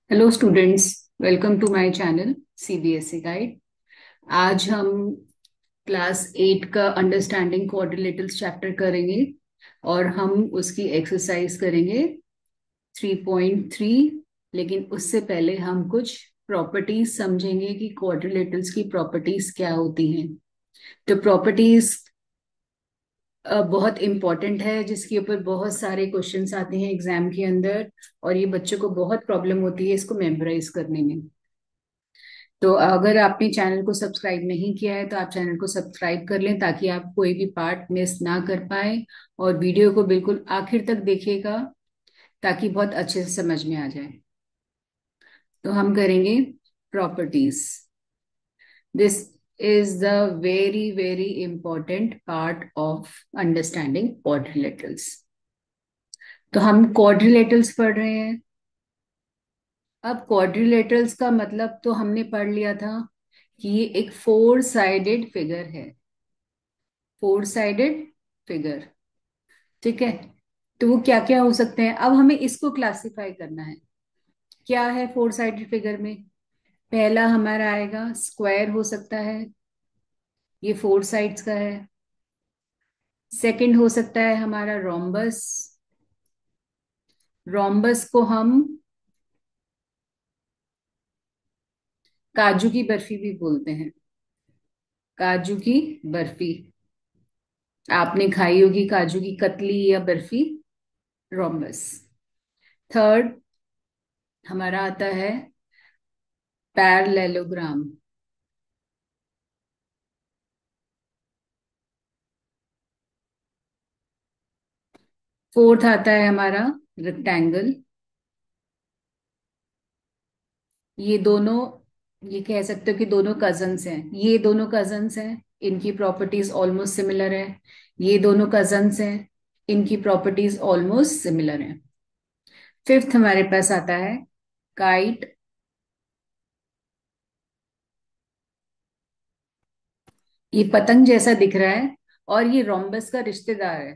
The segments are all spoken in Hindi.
Hello students, welcome to my channel CBSE guide. आज हम क्लास 8 का अंडरस्टैंडिंग क्वाड्रिलेटरल्स चैप्टर करेंगे और हम उसकी एक्सरसाइज करेंगे 3.3। लेकिन उससे पहले हम कुछ प्रॉपर्टीज समझेंगे कि क्वाड्रिलेटरल्स की प्रॉपर्टीज क्या होती हैं। तो प्रॉपर्टीज बहुत इंपॉर्टेंट है, जिसके ऊपर बहुत सारे क्वेश्चंस आते हैं एग्जाम के अंदर, और ये बच्चों को बहुत प्रॉब्लम होती है इसको मेमोराइज करने में। तो अगर आपने चैनल को सब्सक्राइब नहीं किया है तो आप चैनल को सब्सक्राइब कर लें ताकि आप कोई भी पार्ट मिस ना कर पाए, और वीडियो को बिल्कुल आखिर तक देखिएगा ताकि बहुत अच्छे से समझ में आ जाए। तो हम करेंगे properties. This is the very very important part of understanding quadrilaterals. तो हम क्वाड्रिलेटरल्स पढ़ रहे हैं। अब क्वाड्रिलेटरल्स का मतलब तो हमने पढ़ लिया था कि ये एक फोर साइडेड फिगर है। फोर साइडेड फिगर, ठीक है। तो वो क्या क्या हो सकते हैं, अब हमें इसको क्लासिफाई करना है। क्या है फोर साइडेड फिगर में? पहला हमारा आएगा स्क्वायर, हो सकता है, ये फोर साइड्स का है। सेकंड हो सकता है हमारा रोम्बस। रोम्बस को हम काजू की बर्फी भी बोलते हैं। काजू की बर्फी, आपने खाई होगी काजू की कतली या बर्फी, रोम्बस। थर्ड हमारा आता है पैरेललोग्राम। फोर्थ आता है हमारा रेक्टेंगल। ये दोनों, ये कह सकते हो कि दोनों कजन्स हैं। ये दोनों कजन्स हैं, इनकी प्रॉपर्टीज ऑलमोस्ट सिमिलर है। ये दोनों कजन्स हैं, इनकी प्रॉपर्टीज ऑलमोस्ट सिमिलर हैं। फिफ्थ हमारे पास आता है काइट। ये पतंग जैसा दिख रहा है और ये रोम्बस का रिश्तेदार है,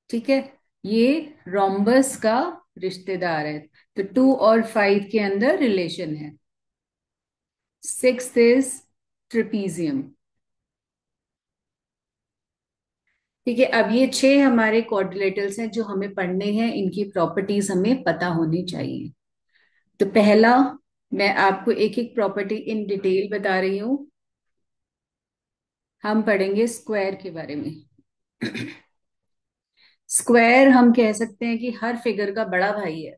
ठीक है। ये रोम्बस का रिश्तेदार है। तो 2 और 5 के अंदर रिलेशन है। सिक्स्थ इज ट्रिपीजियम, ठीक है। अब ये 6 हमारे क्वाड्रिलेटरल्स हैं जो हमें पढ़ने हैं, इनकी प्रॉपर्टीज हमें पता होनी चाहिए। तो पहला, मैं आपको एक एक प्रॉपर्टी इन डिटेल बता रही हूं। हम पढ़ेंगे स्क्वायर के बारे में। स्क्वायर हम कह सकते हैं कि हर फिगर का बड़ा भाई है।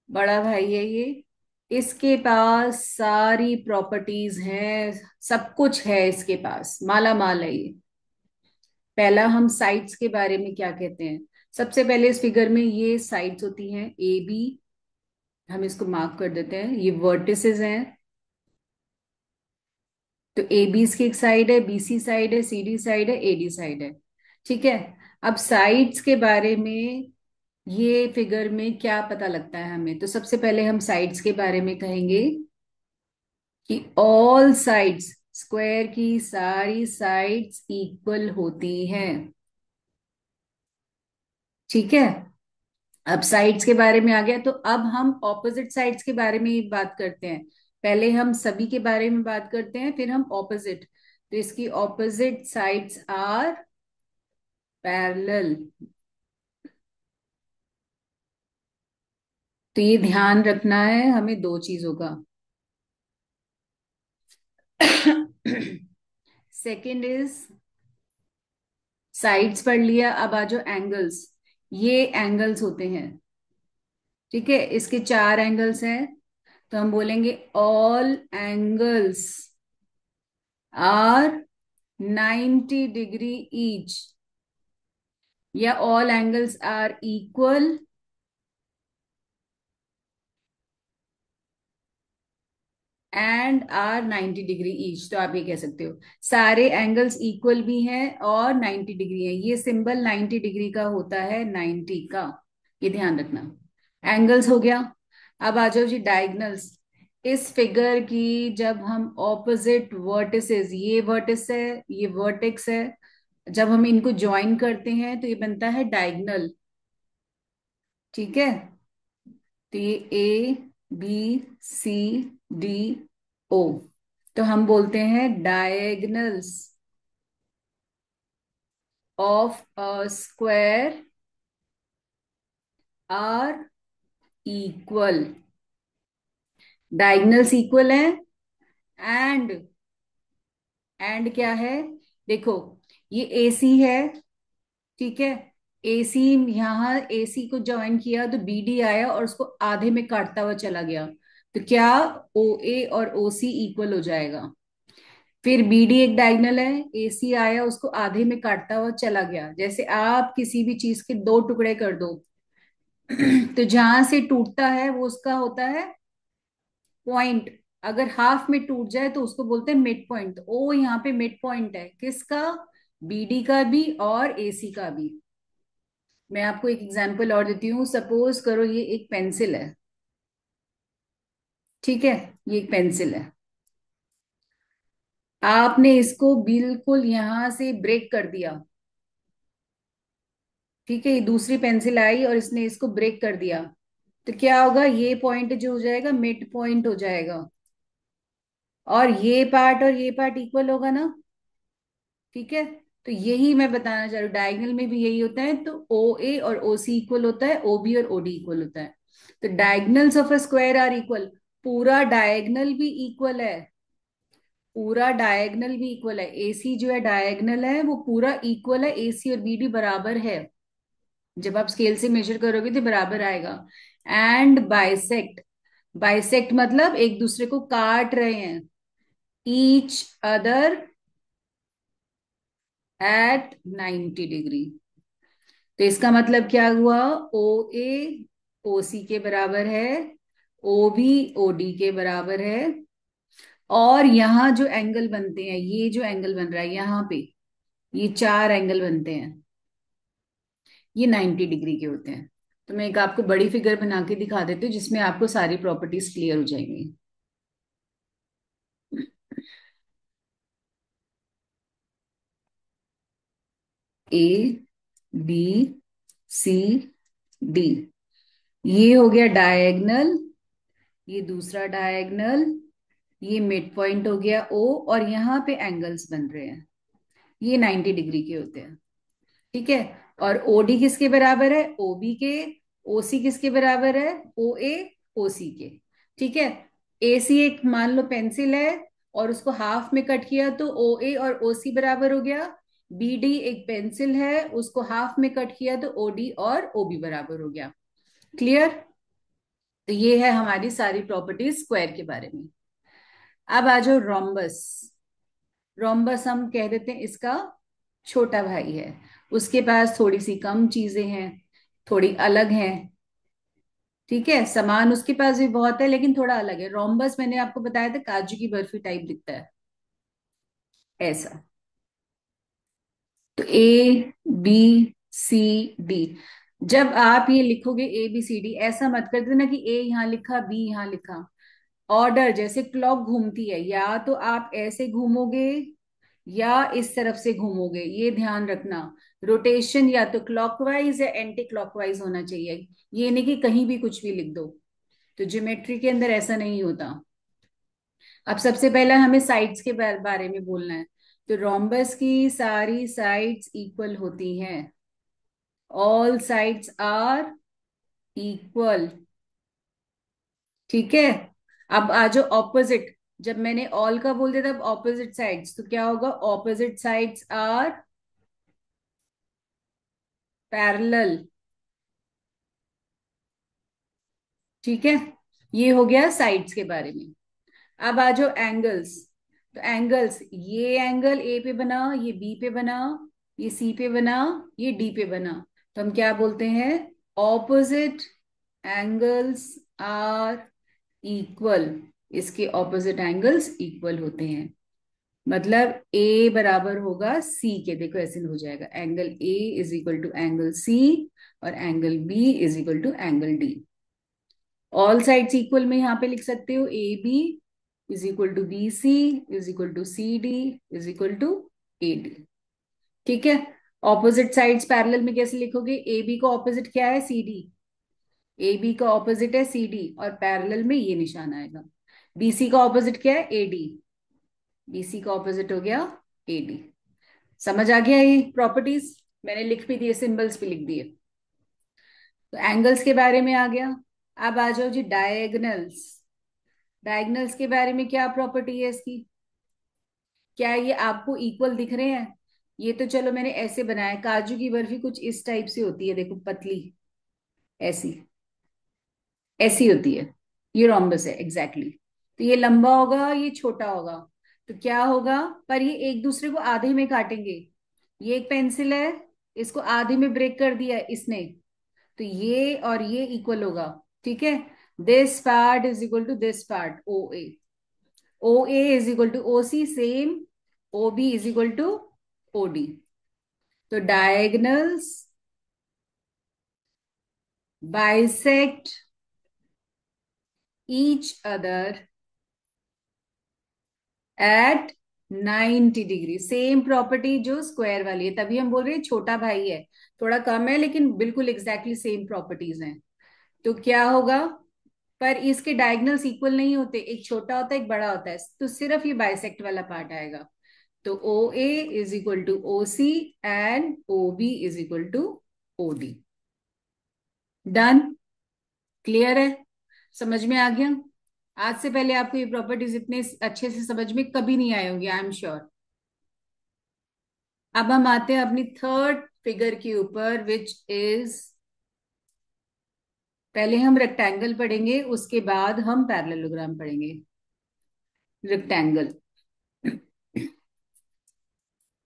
बड़ा भाई है ये। इसके पास सारी प्रॉपर्टीज हैं, सब कुछ है इसके पास, माला माल है ये। पहला, हम साइड्स के बारे में क्या कहते हैं। सबसे पहले इस फिगर में ये साइड्स होती हैं ए बी, हम इसको मार्क कर देते हैं, ये वर्टिसेस हैं। तो ए बी इसकी एक साइड है, बी सी साइड है, सी डी साइड है, ए डी साइड है, ठीक है। अब साइड्स के बारे में ये फिगर में क्या पता लगता है हमें, तो सबसे पहले हम साइड्स के बारे में कहेंगे कि ऑल साइड्स, स्क्वायर की सारी साइड्स इक्वल होती हैं, ठीक है। अब साइड्स के बारे में आ गया, तो अब हम ऑपोजिट साइड्स के बारे में ही बात करते हैं। पहले हम सभी के बारे में बात करते हैं, फिर हम ऑपोजिट। तो इसकी ऑपोजिट साइड्स आर पैरेलल। तो ये ध्यान रखना है हमें दो चीजों का। सेकंड इज, साइड्स पढ़ लिया, अब आ जाओ एंगल्स। ये एंगल्स होते हैं, ठीक है। इसके चार एंगल्स हैं, तो हम बोलेंगे all angles are 90 degree each, या all angles are equal and are 90 degree each. तो आप ये कह सकते हो सारे एंगल्स इक्वल भी हैं और 90 डिग्री है। ये सिंबल 90 डिग्री का होता है, 90 का, ये ध्यान रखना। एंगल्स हो गया। अब आ जाओ जी डायगनल्स। इस फिगर की जब हम ऑपोजिट वर्टिसेस, ये वर्टिस है, ये वर्टेक्स है, जब हम इनको ज्वाइन करते हैं तो ये बनता है डायगनल, ठीक है। तो ये ए बी सी डी ओ, तो हम बोलते हैं diagonals of a square are equal. Diagonals equal है, एंड एंड क्या है, देखो ये AC है, ठीक है। AC, यहाँ AC को ज्वाइन किया तो BD आया और उसको आधे में काटता हुआ चला गया, तो क्या OA और OC इक्वल हो जाएगा। फिर BD एक डायगोनल है, AC आया उसको आधे में काटता हुआ चला गया। जैसे आप किसी भी चीज के दो टुकड़े कर दो तो जहां से टूटता है वो उसका होता है पॉइंट। अगर हाफ में टूट जाए तो उसको बोलते हैं मिड पॉइंट। ओ यहाँ पे मिड पॉइंट है, किसका, BD का भी और AC का भी। मैं आपको एक एग्जांपल और देती हूँ। सपोज करो ये एक पेंसिल है, ठीक है, ये एक पेंसिल है। आपने इसको बिल्कुल यहां से ब्रेक कर दिया, ठीक है। ये दूसरी पेंसिल आई और इसने इसको ब्रेक कर दिया, तो क्या होगा, ये पॉइंट जो हो जाएगा मिड पॉइंट हो जाएगा, और ये पार्ट इक्वल होगा ना, ठीक है। तो यही मैं बताना चाह रही हूँ, डायगोनल में भी यही होता है। तो OA और OC इक्वल होता है, OB और OD इक्वल होता है। तो diagonals of a square are equal, पूरा डायगोनल भी इक्वल है, पूरा डायगोनल भी इक्वल है। AC जो है डायगोनल है वो पूरा इक्वल है, AC और BD बराबर है। जब आप स्केल से मेजर करोगे तो बराबर आएगा। एंड बाइसेक्ट, बाइसेक्ट मतलब एक दूसरे को काट रहे हैं, ईच अदर एट 90 डिग्री। तो इसका मतलब क्या हुआ, OA OC के बराबर है, OB OD के बराबर है। और यहाँ जो एंगल बनते हैं, ये जो एंगल बन रहा है यहाँ पे, ये चार एंगल बनते हैं, ये 90 डिग्री के होते हैं। तो मैं एक आपको बड़ी फिगर बना के दिखा देती हूँ जिसमें आपको सारी प्रॉपर्टीज क्लियर हो जाएंगी। ABCD, ये हो गया डायगोनल, ये दूसरा डायगोनल, ये मिड पॉइंट हो गया O, और यहाँ पे एंगल्स बन रहे हैं, ये 90 डिग्री के होते हैं, ठीक है। और OD किसके बराबर है, OB के। OC किसके बराबर है, OA OC के, ठीक है। AC एक मान लो पेंसिल है और उसको हाफ में कट किया तो OA और OC बराबर हो गया। BD एक पेंसिल है, उसको हाफ में कट किया तो OD और OB बराबर हो गया। क्लियर। तो ये है हमारी सारी प्रॉपर्टीज स्क्वायर के बारे में। अब आ जाओ रोम्बस। रोम्बस हम कह देते हैं इसका छोटा भाई है, उसके पास थोड़ी सी कम चीजें हैं, थोड़ी अलग हैं, ठीक है। सामान उसके पास भी बहुत है लेकिन थोड़ा अलग है। रोम्बस मैंने आपको बताया था काजू की बर्फी टाइप दिखता है, ऐसा। तो ABCD, जब आप ये लिखोगे ABCD, ऐसा मत कर देना कि A यहाँ लिखा B यहाँ लिखा। ऑर्डर, जैसे क्लॉक घूमती है, या तो आप ऐसे घूमोगे या इस तरफ से घूमोगे, ये ध्यान रखना। रोटेशन या तो क्लॉकवाइज या एंटी क्लॉकवाइज होना चाहिए, ये नहीं कि कहीं भी कुछ भी लिख दो। तो ज्योमेट्री के अंदर ऐसा नहीं होता। अब सबसे पहला हमें साइड्स के बारे में बोलना है। तो रोम्बस की सारी साइड्स इक्वल होती हैं, ऑल साइड्स आर इक्वल, ठीक है। अब आ जाओ ऑपोजिट, जब मैंने ऑल का बोल दिया तब ऑपोजिट साइड्स, तो क्या होगा, ऑपोजिट साइड्स आर पैरेलल, ठीक है। ये हो गया साइड्स के बारे में। अब आ जाओ एंगल्स। तो एंगल्स, ये एंगल A पे बना, ये B पे बना, ये C पे बना, ये D पे बना, तो हम क्या बोलते हैं, ऑपोजिट एंगल्स आर इक्वल। इसके ऑपोजिट एंगल्स इक्वल होते हैं, मतलब A बराबर होगा C के। देखो ऐसे हो जाएगा, angle A is equal to angle C और angle B is equal to angle D। All sides equal में यहाँ पे लिख सकते हो AB is equal to BC is equal to CD is equal to AD, ठीक है। ऑपोजिट साइड्स पैरेलल में कैसे लिखोगे, AB को ऑपोजिट क्या है, CD। ए बी का ऑपोजिट है सी डी, और पैरेलल में ये निशान आएगा। बीसी का ऑपोजिट क्या है, ए डी। बीसी का ऑपोजिट हो गया ए डी। समझ आ गया ये प्रॉपर्टीज? मैंने लिख भी दिए, सिंबल्स भी लिख दिए। तो एंगल्स के बारे में आ गया। अब आ जाओ जी डायगनल्स। डायगनल्स के बारे में क्या प्रॉपर्टी है इसकी? क्या ये आपको इक्वल दिख रहे हैं? ये तो चलो मैंने ऐसे बनाया, काजू की बर्फी कुछ इस टाइप से होती है, देखो पतली, ऐसी, ऐसी होती है। ये रोम्बस है एग्जैक्टली exactly। तो ये लंबा होगा, ये छोटा होगा। तो क्या होगा, पर ये एक दूसरे को आधे में काटेंगे। ये एक पेंसिल है, इसको आधे में ब्रेक कर दिया है इसने, तो ये और ये इक्वल होगा। ठीक है, this part is equal to this part, O A. O A is equal to O C, same. O B is equal to O D. तो diagonals bisect each other at 90 degree. Same property जो स्क्वायर वाली है, तभी हम बोल रहे हैं छोटा भाई है, थोड़ा कम है लेकिन बिल्कुल एग्जैक्टली सेम प्रॉपर्टीज हैं। तो क्या होगा, पर इसके डायगनल्स इक्वल नहीं होते, एक छोटा होता है एक बड़ा होता है, तो सिर्फ ये बाइसेक्ट वाला पार्ट आएगा। तो O A is equal to O C and O B is equal to O D. Done? Clear है? समझ में आ गया? आज से पहले आपको ये प्रॉपर्टीज इतने अच्छे से समझ में कभी नहीं आए होंगे, आई एम श्योर। अब हम आते हैं अपनी थर्ड फिगर के ऊपर, विच इज, पहले हम रेक्टेंगल पढ़ेंगे, उसके बाद हम पैरेललोग्राम पढ़ेंगे। रेक्टेंगल,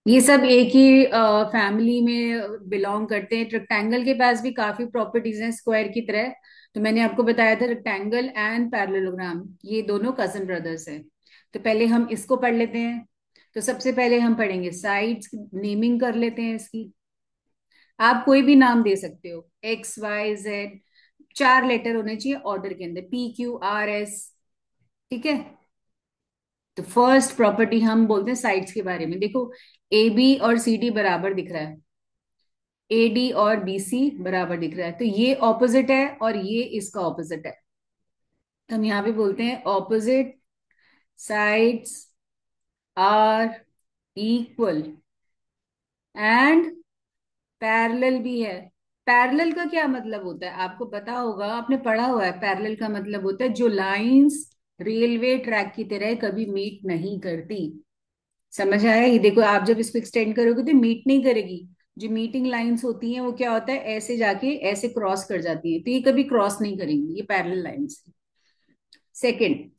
ये सब एक ही फैमिली में बिलोंग करते हैं। रेक्टेंगल के पास भी काफी प्रॉपर्टीज हैं स्क्वायर की तरह। तो मैंने आपको बताया था रेक्टेंगल एंड पैरेललोग्राम ये दोनों कजन ब्रदर्स हैं। तो पहले हम इसको पढ़ लेते हैं। तो सबसे पहले हम पढ़ेंगे साइड्स, नेमिंग कर लेते हैं इसकी। आप कोई भी नाम दे सकते हो, एक्स वाई जेड, 4 लेटर होने चाहिए ऑर्डर के अंदर, पी क्यू आर एस। ठीक है, तो फर्स्ट प्रॉपर्टी हम बोलते हैं साइड्स के बारे में। देखो, ए बी और सी डी बराबर दिख रहा है, ए डी और बी सी बराबर दिख रहा है, तो ये ऑपोजिट है और ये इसका ऑपोजिट है। तो हम यहाँ पे बोलते हैं opposite sides are equal and parallel भी है। पैरेलल का क्या मतलब होता है आपको पता होगा, आपने पढ़ा हुआ है। पैरेलल का मतलब होता है जो लाइंस रेलवे ट्रैक की तरह कभी मीट नहीं करती। समझ आया? ये देखो, आप जब इसको एक्सटेंड करोगे तो मीट नहीं करेगी। जो मीटिंग लाइंस होती हैं वो क्या होता है, ऐसे जाके ऐसे क्रॉस कर जाती है, तो ये कभी क्रॉस नहीं करेंगी, ये पैरेलल लाइंस है। सेकंड,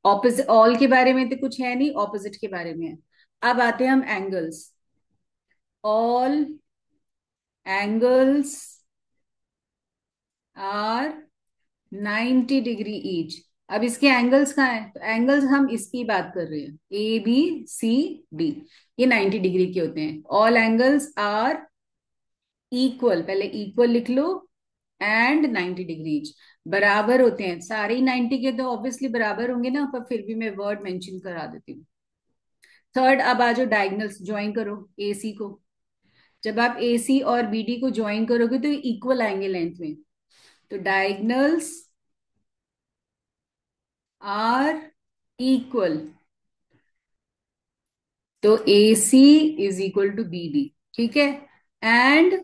ऑपोजिट, ऑल के बारे में तो कुछ है नहीं, ऑपोजिट के बारे में है। अब आते हैं हम angles. All angles are 90 degree each. अब इसके एंगल्स कहाँ है, तो एंगल्स हम इसकी बात कर रहे हैं, ए बी सी डी, ये 90 डिग्री के होते हैं। ऑल एंगल्स आर इक्वल, पहले इक्वल लिख लो, एंड 90 डिग्री ईच, बराबर होते हैं सारे ही। 90 के तो ऑब्वियसली बराबर होंगे ना, पर फिर भी मैं वर्ड मेंशन करा देती हूँ। थर्ड, अब आ जाओ डायगनल्स, ज्वाइन करो ए सी को। जब आप ए सी और बी डी को ज्वाइन करोगे तो इक्वल आएंगे लेंथ में। तो डायगनल्स आर इक्वल, तो A C is equal to B D. ठीक है, एंड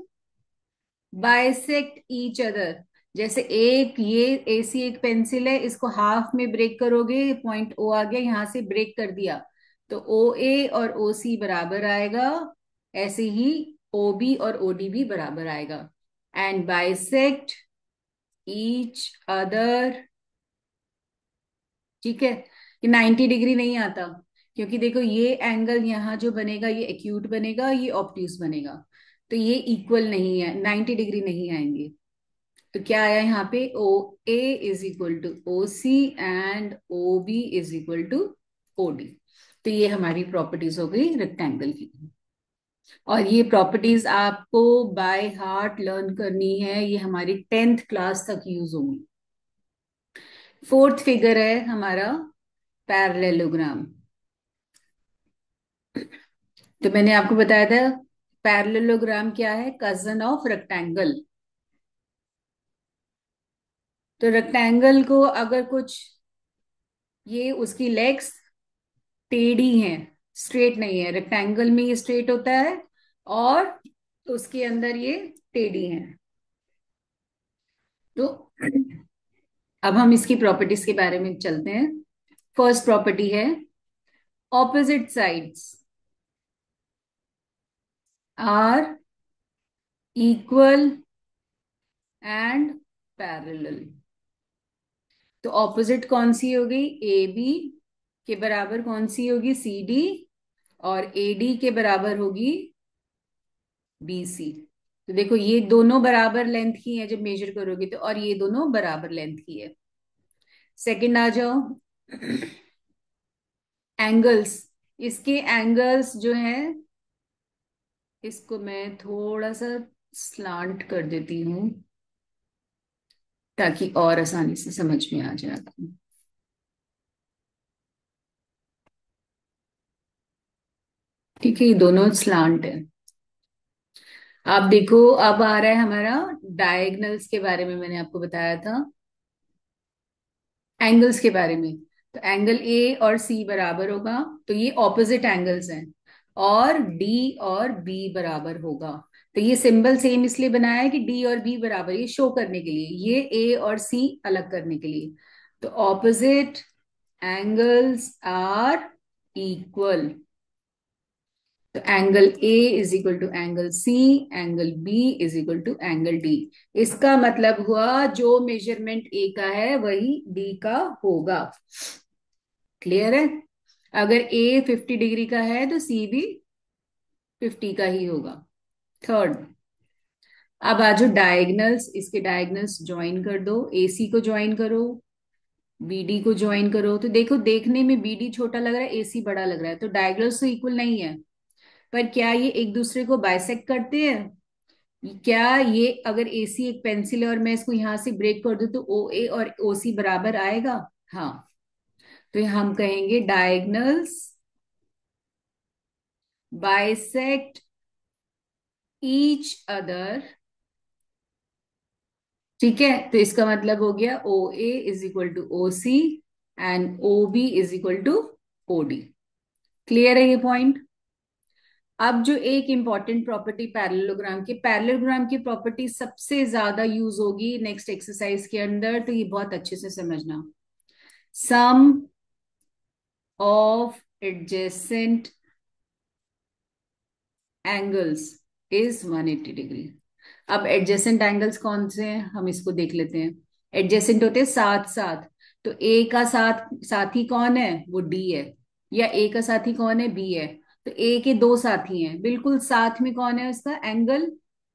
बाइसेक्ट ईच अदर। जैसे एक ये ए सी एक पेंसिल है, इसको हाफ में ब्रेक करोगे, पॉइंट ओ आ गया, यहां से ब्रेक कर दिया, तो ओ ए और ओ सी बराबर आएगा। ऐसे ही ओ बी और ओ डी भी बराबर आएगा। And bisect each other. ठीक है, ये 90 डिग्री नहीं आता, क्योंकि देखो ये एंगल यहाँ जो बनेगा ये एक्यूट बनेगा, ये ऑब्ट्यूस बनेगा, तो ये इक्वल नहीं है, 90 डिग्री नहीं आएंगे। तो क्या आया यहाँ पे, O A is equal to O C and O B is equal to O D. तो ये हमारी प्रॉपर्टीज हो गई रेक्टेंगल की। और ये प्रॉपर्टीज आपको बाय हार्ट लर्न करनी है, ये हमारी 10th क्लास तक यूज होंगी। फोर्थ फिगर है हमारा पैरेललोग्राम। तो मैंने आपको बताया था पैरेललोग्राम क्या है, कजन ऑफ रेक्टेंगल। तो रेक्टेंगल को अगर कुछ, ये उसकी लेग्स टेढ़ी हैं, स्ट्रेट नहीं है। रेक्टेंगल में ये स्ट्रेट होता है और उसके अंदर ये टेढ़ी हैं। तो अब हम इसकी प्रॉपर्टीज के बारे में चलते हैं। फर्स्ट प्रॉपर्टी है opposite sides are equal and parallel. तो ऑपोजिट कौन सी होगी? ए बी के बराबर कौन सी होगी? C D. और ए डी के बराबर होगी बी सी। तो देखो ये दोनों बराबर लेंथ की है जब मेजर करोगे तो, और ये दोनों बराबर लेंथ की है। सेकंड आ जाओ, एंगल्स। इसके एंगल्स जो है, इसको मैं थोड़ा सा स्लांट कर देती हूँ ताकि और आसानी से समझ में आ जाए आपको। ठीक है, ये दोनों स्लांट है। आप देखो, अब आ रहा है हमारा डायगनल्स के बारे में, मैंने आपको बताया था एंगल्स के बारे में। तो एंगल ए और सी बराबर होगा, तो ये ऑपोजिट एंगल्स हैं। और डी और बी बराबर होगा। तो ये सिंबल सेम इसलिए बनाया है कि डी और बी बराबर, ये शो करने के लिए, ये ए और सी अलग करने के लिए। तो ऑपोजिट एंगल्स आर इक्वल। तो angle A is equal to angle C, angle B is equal to angle D. इसका मतलब हुआ जो मेजरमेंट ए का है वही डी का होगा। क्लियर है? अगर ए 50 डिग्री का है तो सी भी 50 का ही होगा। थर्ड, अब आज डायगनल्स, इसके डायगनल्स ज्वाइन कर दो। ए सी को ज्वाइन करो, बीडी को ज्वाइन करो। तो देखो, देखने में बीडी छोटा लग रहा है, एसी बड़ा लग रहा है, तो डायगनल्स तो इक्वल नहीं है। पर क्या ये एक दूसरे को बाइसेक्ट करते हैं? क्या ये, अगर एसी एक पेंसिल है और मैं इसको यहां से ब्रेक कर दूं तो ओ ए और ओ सी बराबर आएगा? हाँ। तो हम कहेंगे डायगनल्स बाइसेक्ट ईच अदर। ठीक है, तो इसका मतलब हो गया O A is equal to O C and O B is equal to O D. Clear है ये पॉइंट? अब जो एक इंपॉर्टेंट प्रॉपर्टी पैरेललोग्राम की, पैरेललोग्राम की प्रॉपर्टी सबसे ज्यादा यूज होगी नेक्स्ट एक्सरसाइज के अंदर, तो ये बहुत अच्छे से समझना। Sum of adjacent angles is 180 degree. अब एडजेसेंट एंगल्स कौन से हैं हम इसको देख लेते हैं। एडजेसेंट होते हैं साथ साथ। तो ए का साथी कौन है? वो डी है। या ए का साथी कौन है? बी है। तो ए के दो साथी हैं बिल्कुल साथ में, कौन है उसका एंगल?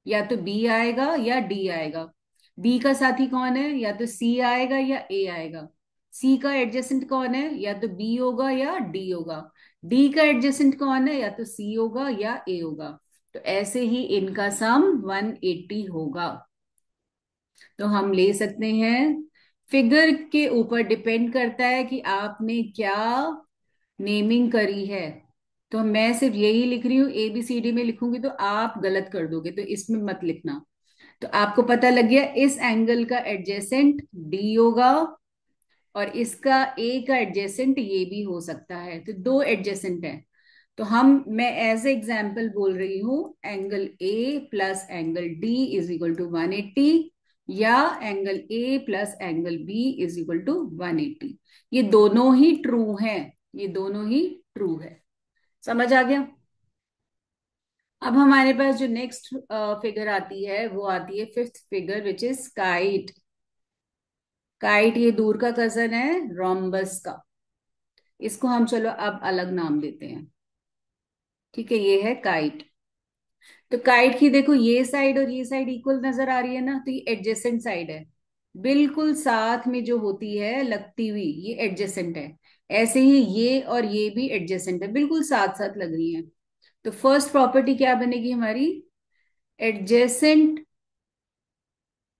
या तो बी आएगा या डी आएगा। बी का साथी कौन है? या तो सी आएगा या ए आएगा। सी का एडजेसेंट कौन है? या तो बी होगा या डी होगा। डी का एडजेसेंट कौन है? या तो सी होगा या ए होगा। तो ऐसे ही इनका सम 180 होगा। तो हम ले सकते हैं, फिगर के ऊपर डिपेंड करता है कि आपने क्या नेमिंग करी है। तो मैं सिर्फ यही लिख रही हूँ, ए बी सी डी में लिखूंगी तो आप गलत कर दोगे, तो इसमें मत लिखना। तो आपको पता लग गया इस एंगल का एडजेसेंट डी होगा और इसका ए का एडजेसेंट ये भी हो सकता है। तो दो एडजेसेंट है। तो मैं एज ए एग्जाम्पल बोल रही हूँ, angle A plus angle D is equal to 180, या angle A plus angle B is equal to 180। ये दोनों ही ट्रू हैं, ये दोनों ही ट्रू है। समझ आ गया? अब हमारे पास जो नेक्स्ट फिगर आती है वो आती है fifth figure, which is kite. Kite ये दूर का कजन है रोम्बस का। इसको हम चलो अब अलग नाम देते हैं। ठीक है, ये है काइट। तो काइट की देखो, ये साइड और ये साइड इक्वल नजर आ रही है ना, तो ये एडजेसेंट साइड है। बिल्कुल साथ में जो होती है लगती हुई, ये एडजेसेंट है। ऐसे ही ये और ये भी एडजेसेंट है, बिल्कुल साथ साथ लग रही है। तो फर्स्ट प्रॉपर्टी क्या बनेगी हमारी? Adjacent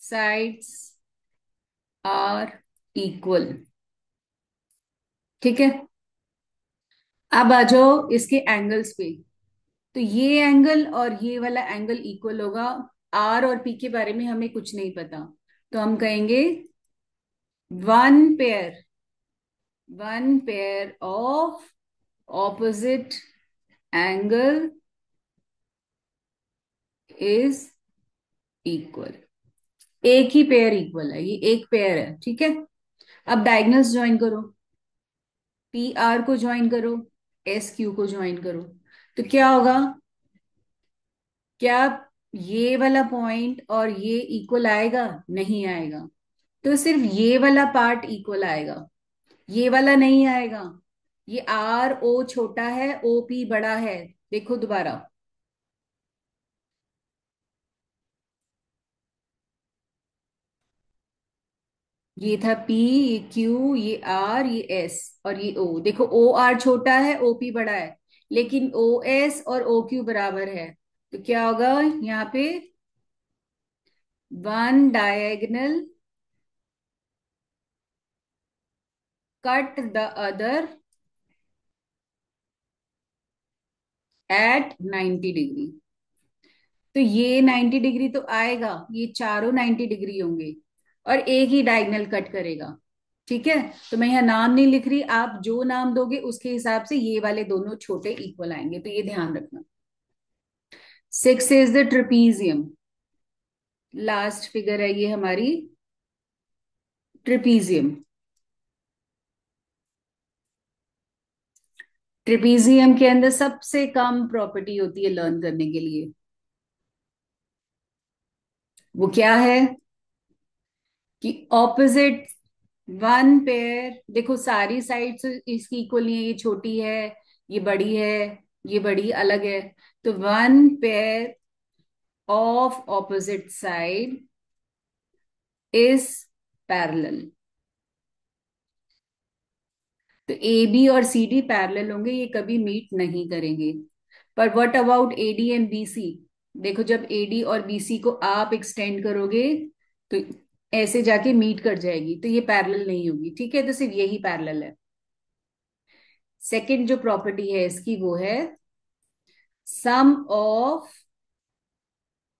sides are equal. ठीक है, अब आ जाओ इसके एंगल्स पे। तो ये एंगल और ये वाला एंगल इक्वल होगा। आर और पी के बारे में हमें कुछ नहीं पता, तो हम कहेंगे one pair one pair of opposite angle is equal. एक ही पेयर इक्वल है, ये एक पेयर है, ठीक है। अब डायगोनल्स ज्वाइन करो, पी आर को ज्वाइन करो, एस क्यू को ज्वाइन करो। तो क्या होगा? क्या ये वाला पॉइंट और ये इक्वल आएगा? नहीं आएगा। तो सिर्फ ये वाला पार्ट इक्वल आएगा, ये वाला नहीं आएगा। ये आर ओ छोटा है, ओ पी बड़ा है। देखो दोबारा, ये था पी, ये क्यू, ये आर, ये एस और ये ओ। देखो ओ आर छोटा है, ओ पी बड़ा है, लेकिन ओ एस और ओ क्यू बराबर है। तो क्या होगा यहाँ पे? One diagonal cut the other at 90 degree. तो ये 90 डिग्री तो आएगा, ये चारों 90 डिग्री होंगे, और एक ही डायगोनल कट करेगा। ठीक है, तो मैं यहाँ नाम नहीं लिख रही, आप जो नाम दोगे उसके हिसाब से ये वाले दोनों छोटे इक्वल आएंगे, तो ये ध्यान रखना। Six is the trapezium. Last figure है ये हमारी, ट्रिपीजियम। ट्रिपीजियम के अंदर सबसे कम प्रॉपर्टी होती है लर्न करने के लिए। वो क्या है? कि ऑपोजिट वन पेयर, देखो सारी साइड्स इसकी इक्वल नहीं है, ये छोटी है, ये बड़ी है, ये बड़ी अलग है। तो one pair of opposite side is parallel. तो ए बी और सी डी पैरेलल होंगे, ये कभी मीट नहीं करेंगे। पर what about A D and B C? देखो जब ए डी और बी सी को आप एक्सटेंड करोगे तो ऐसे जाके मीट कर जाएगी, तो ये पैरेलल नहीं होगी, ठीक है। तो सिर्फ यही पैरेलल है। सेकंड जो प्रॉपर्टी है इसकी वो है सम ऑफ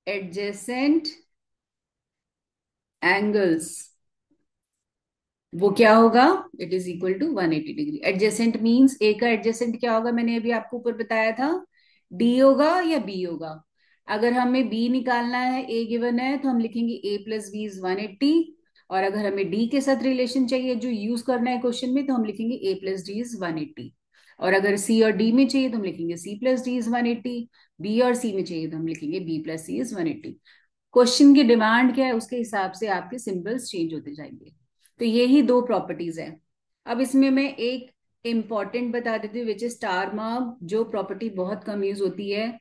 एडजेसेंट एंगल्स। वो क्या होगा? It is equal to 180 degree. Adjacent means A का एडजेसेंट क्या होगा, मैंने अभी आपको ऊपर बताया था, डी होगा या बी होगा। अगर हमें बी निकालना है, ए गिवन है, तो हम लिखेंगे ए प्लस बी इज 180। और अगर हमें डी के साथ रिलेशन चाहिए जो यूज करना है क्वेश्चन में, तो हम लिखेंगे ए प्लस डी इज 180। और अगर सी और डी में चाहिए तो हम लिखेंगे C plus D is 180। B और सी में चाहिए तो हम लिखेंगे B plus C is 180। Question की डिमांड क्या है उसके हिसाब से आपके सिंबल्स चेंज होते जाएंगे। तो यही दो प्रॉपर्टीज है। अब इसमें मैं एक इंपॉर्टेंट बता देती हूँ, विच इज स्टार मार्क, जो प्रॉपर्टी बहुत कम यूज होती है,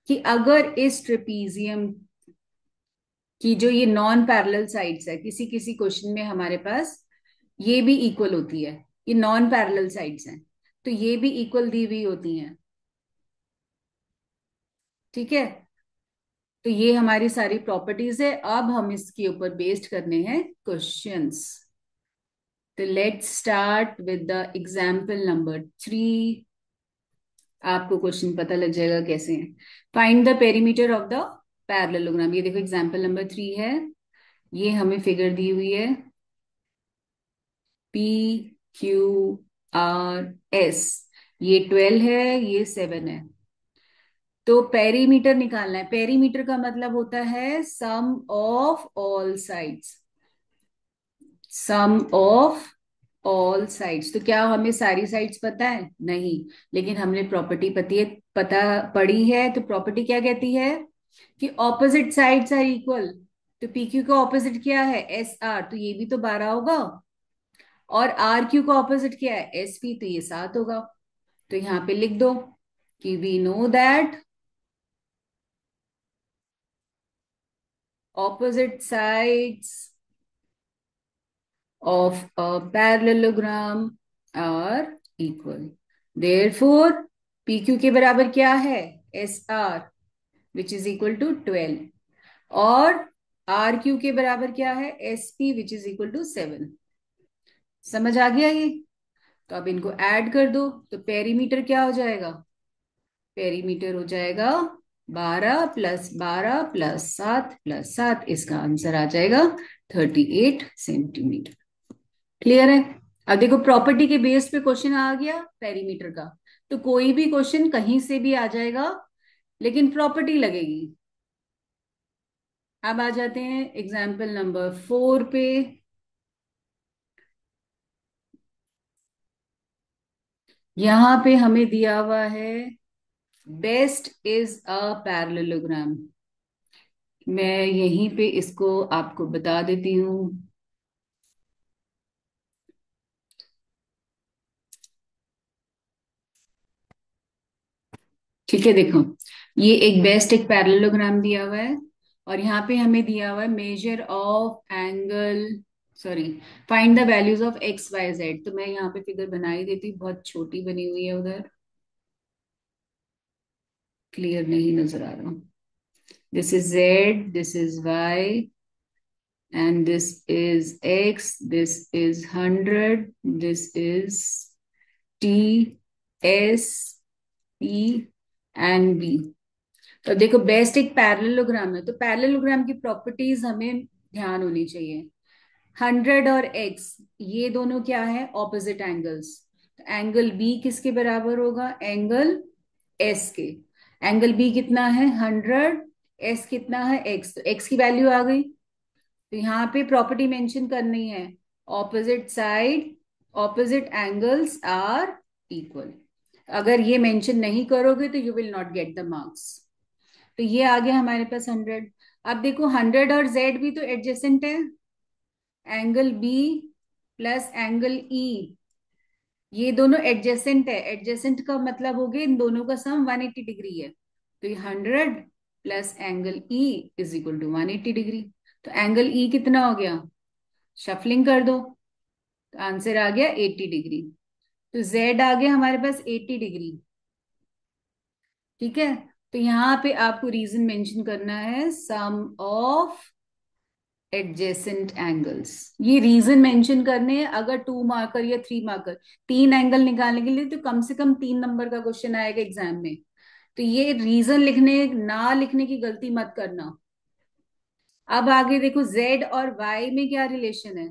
कि अगर इस ट्रेपीजियम की जो ये नॉन पैरेलल साइड्स है, किसी किसी क्वेश्चन में हमारे पास ये भी इक्वल होती है, ये नॉन पैरेलल साइड्स हैं, तो ये भी इक्वल दी हुई होती हैं, ठीक है। तो ये हमारी सारी प्रॉपर्टीज है। अब हम इसके ऊपर बेस्ड करने हैं क्वेश्चंस। तो let's start with the example number 3। आपको क्वेश्चन पता लग जाएगा कैसे है। Find the perimeter of the parallelogram. ये देखो एग्जाम्पल नंबर 3 है, ये हमें फिगर दी हुई है, पी क्यू आर एस, ये 12 है, ये 7 है। तो पेरीमीटर निकालना है। पेरीमीटर का मतलब होता है sum of all sides, sum of all sides. तो क्या हमें सारी साइड्स पता है? नहीं, लेकिन हमने प्रॉपर्टी पता पढ़ी है। तो प्रॉपर्टी क्या कहती है कि ऑपोजिट साइड्स आर इक्वल। तो पी क्यू का ऑपोजिट क्या है? एस आर, तो ये भी तो 12 होगा। और आर क्यू का ऑपोजिट क्या है? एस पी, तो ये 7 होगा। तो यहाँ पे लिख दो कि we know that opposite sides of a parallelogram are equal. Therefore, PQ के बराबर क्या है? SR, which is equal to 12। और RQ के बराबर क्या है? SP, which is equal to 7। समझ आ गया ये? तो अब इनको ऐड कर दो, तो पेरीमीटर क्या हो जाएगा? पेरीमीटर हो जाएगा 12 + 12 + 7 + 7। इसका आंसर आ जाएगा 38 सेंटीमीटर। क्लियर है? अब देखो प्रॉपर्टी के बेस पे क्वेश्चन आ गया पेरीमीटर का, तो कोई भी क्वेश्चन कहीं से भी आ जाएगा, लेकिन प्रॉपर्टी लगेगी। अब आ जाते हैं एग्जाम्पल नंबर 4 पे। यहां पे हमें दिया हुआ है बेस्ट इज अ पैरेललोग्राम। मैं यहीं पे इसको आपको बता देती हूँ। ठीक है, देखो ये एक बेस्ट एक पैरेललोग्राम दिया हुआ है, और यहाँ पे हमें दिया हुआ है measure of angle, sorry, find the values of x y z. तो मैं यहाँ पे फिगर बना ही देती हूँ, बहुत छोटी बनी हुई है उधर, क्लियर नहीं नजर आ रहा। This is z, this is y, and this is x, this is 100, this is t, s, e and b। तो देखो बेस्ट एक पैरेललोग्राम है, तो पैरेललोग्राम की प्रॉपर्टीज हमें ध्यान होनी चाहिए। 100 और x ये दोनों क्या है, ऑपोजिट एंगल्स। तो एंगल b किसके बराबर होगा, एंगल s के। एंगल b कितना है 100, s कितना है x, तो x की वैल्यू आ गई। तो यहाँ पे प्रॉपर्टी मेंशन करनी है, opposite side, opposite angles are equal. अगर ये मेंशन नहीं करोगे तो you will not get the marks. तो ये आ गया हमारे पास 100। अब देखो 100 और z भी तो एडजेसेंट है, angle B plus angle E, ये दोनों एडजेसेंट है। एडजेसेंट का मतलब हो गया इन दोनों का सम 180 डिग्री है। तो ये 100 plus angle E is equal to 180 degree. तो एंगल ई कितना हो गया, शफलिंग कर दो, तो आंसर आ गया 80 डिग्री। तो z आ गया हमारे पास 80 डिग्री। ठीक है, तो यहाँ पे आपको रीजन मेंशन करना है, सम ऑफ एडजेसेंट एंगल्स। ये रीजन मेंशन करने हैं। अगर 2 मार्कर या 3 मार्कर, 3 एंगल निकालने के लिए तो कम से कम 3 नंबर का क्वेश्चन आएगा एग्जाम में। तो ये रीजन लिखने ना लिखने की गलती मत करना। अब आगे देखो z और y में क्या रिलेशन है।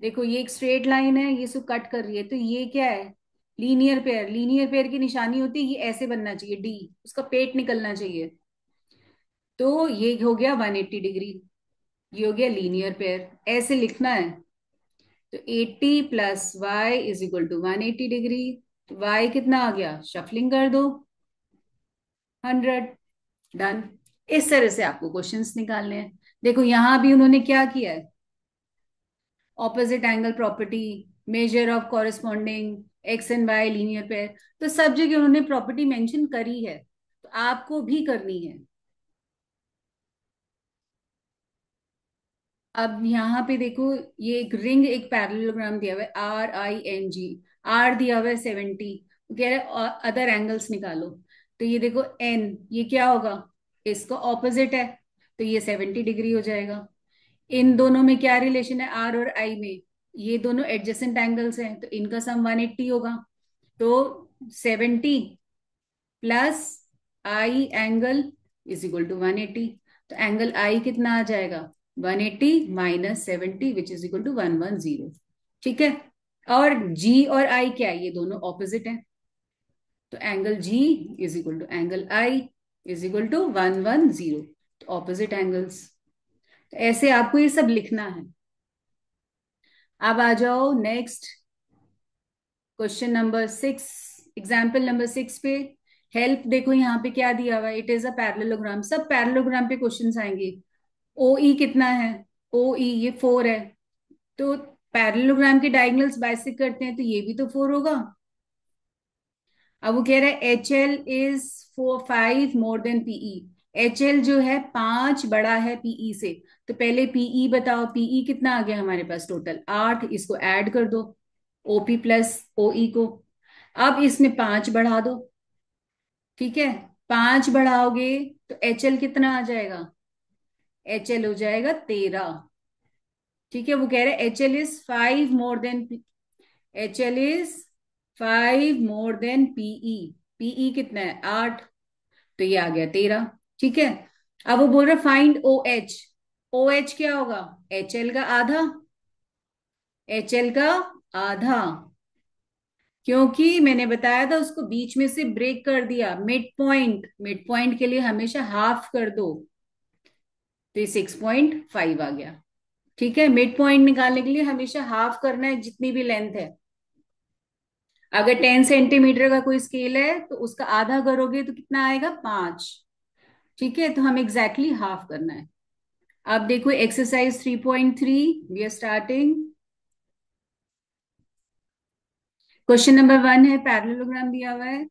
देखो ये एक स्ट्रेट लाइन है, ये इसको कट कर रही है, तो ये क्या है, लीनियर पेयर। लीनियर पेयर की निशानी होती है, ये ऐसे बनना चाहिए डी, उसका पेट निकलना चाहिए। तो ये हो गया 180 डिग्री, ये हो गया लीनियर पेयर, ऐसे लिखना है। तो 80 plus y is equal to 180 degree. तो वाई कितना आ गया, शफलिंग कर दो, 100। डन। इस तरह से आपको क्वेश्चंस निकालने हैं। देखो यहां भी उन्होंने क्या किया है, opposite angle property, measure of corresponding x and y linear pair. तो सब जगह उन्होंने प्रॉपर्टी मेंशन करी है, तो आपको भी करनी है। अब यहाँ पे देखो, ये एक रिंग एक पैरेललोग्राम दिया हुआ है, RING। आर दिया हुआ है 70, कह रहे अदर एंगल्स निकालो। तो ये देखो एन, ये क्या होगा, इसका ऑपोजिट है, तो ये 70 डिग्री हो जाएगा। इन दोनों में क्या रिलेशन है, आर और आई में, ये दोनों एडजेसेंट एंगल्स हैं, तो इनका सम 180 होगा। तो 70 plus I angle is equal to 180। तो एंगल आई कितना आ जाएगा, 180 minus 70 which is equal to 110। ठीक है, और जी और आई क्या है, ये दोनों ऑपोजिट हैं। तो angle G is equal to angle I is equal to 110। तो ऑपोजिट एंगल्स। तो ऐसे आपको ये सब लिखना है। अब आ जाओ next, question number 6, example number 6 पे। हेल्प देखो यहाँ पे क्या दिया हुआ है, इट इज अ पैरेललोग्राम। सब पैरेललोग्राम पे क्वेश्चंस आएंगे। ओ ई कितना है, ओ ई ये 4 है, तो पैरेललोग्राम के डायगोनल्स बाइसेक्ट करते हैं, तो ये भी तो 4 होगा। अब वो कह रहा है H L is 5 more than P. H L जो है 5 बड़ा है पीई से। तो पहले पीई बताओ, पीई कितना आ गया हमारे पास, टोटल 8, इसको ऐड कर दो ओपी प्लस ओई को। अब इसमें 5 बढ़ा दो। ठीक है, 5 बढ़ाओगे तो एच एल कितना आ जाएगा, एच एल हो जाएगा 13। ठीक है, वो कह रहे हैं H L is 5 more than, H L is 5 more than P. E कितना है 8, तो ये आ गया 13। ठीक है, अब वो बोल रहा find O H. O H क्या होगा, एच एल का आधा। HL का आधा, क्योंकि मैंने बताया था उसको बीच में से ब्रेक कर दिया। मिड पॉइंट के लिए हमेशा हाफ कर दो, तो ये 6.5 आ गया। ठीक है, मिड पॉइंट निकालने के लिए हमेशा हाफ करना है जितनी भी लेंथ है। अगर 10 सेंटीमीटर का कोई स्केल है तो उसका आधा करोगे तो कितना आएगा, 5। ठीक है, तो हम एग्जैक्टली हाफ करना है। अब देखो exercise 3.3, we are starting. Question number 1 है, पैरेललोग्राम दिया हुआ है।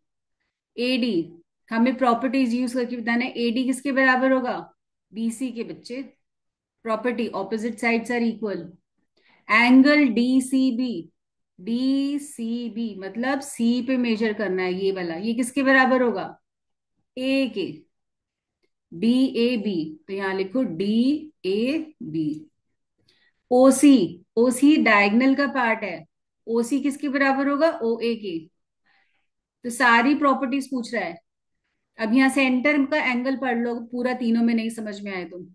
एडी, हमें प्रॉपर्टीज यूज करके बताना है एडी किसके बराबर होगा, बीसी के बच्चे। Property, opposite sides are equal. Angle DCB, DCB मतलब सी पे मेजर करना है, ये वाला, ये किसके बराबर होगा, ए के। डी ए बी, तो यहां लिखो D A B. OC, OC diagonal का पार्ट है, ओसी किसके बराबर होगा, ओ ए के। तो सारी प्रॉपर्टीज पूछ रहा है। अब यहाँ सेंटर का एंगल पढ़ लो पूरा, तीनों में नहीं समझ में आए तुम।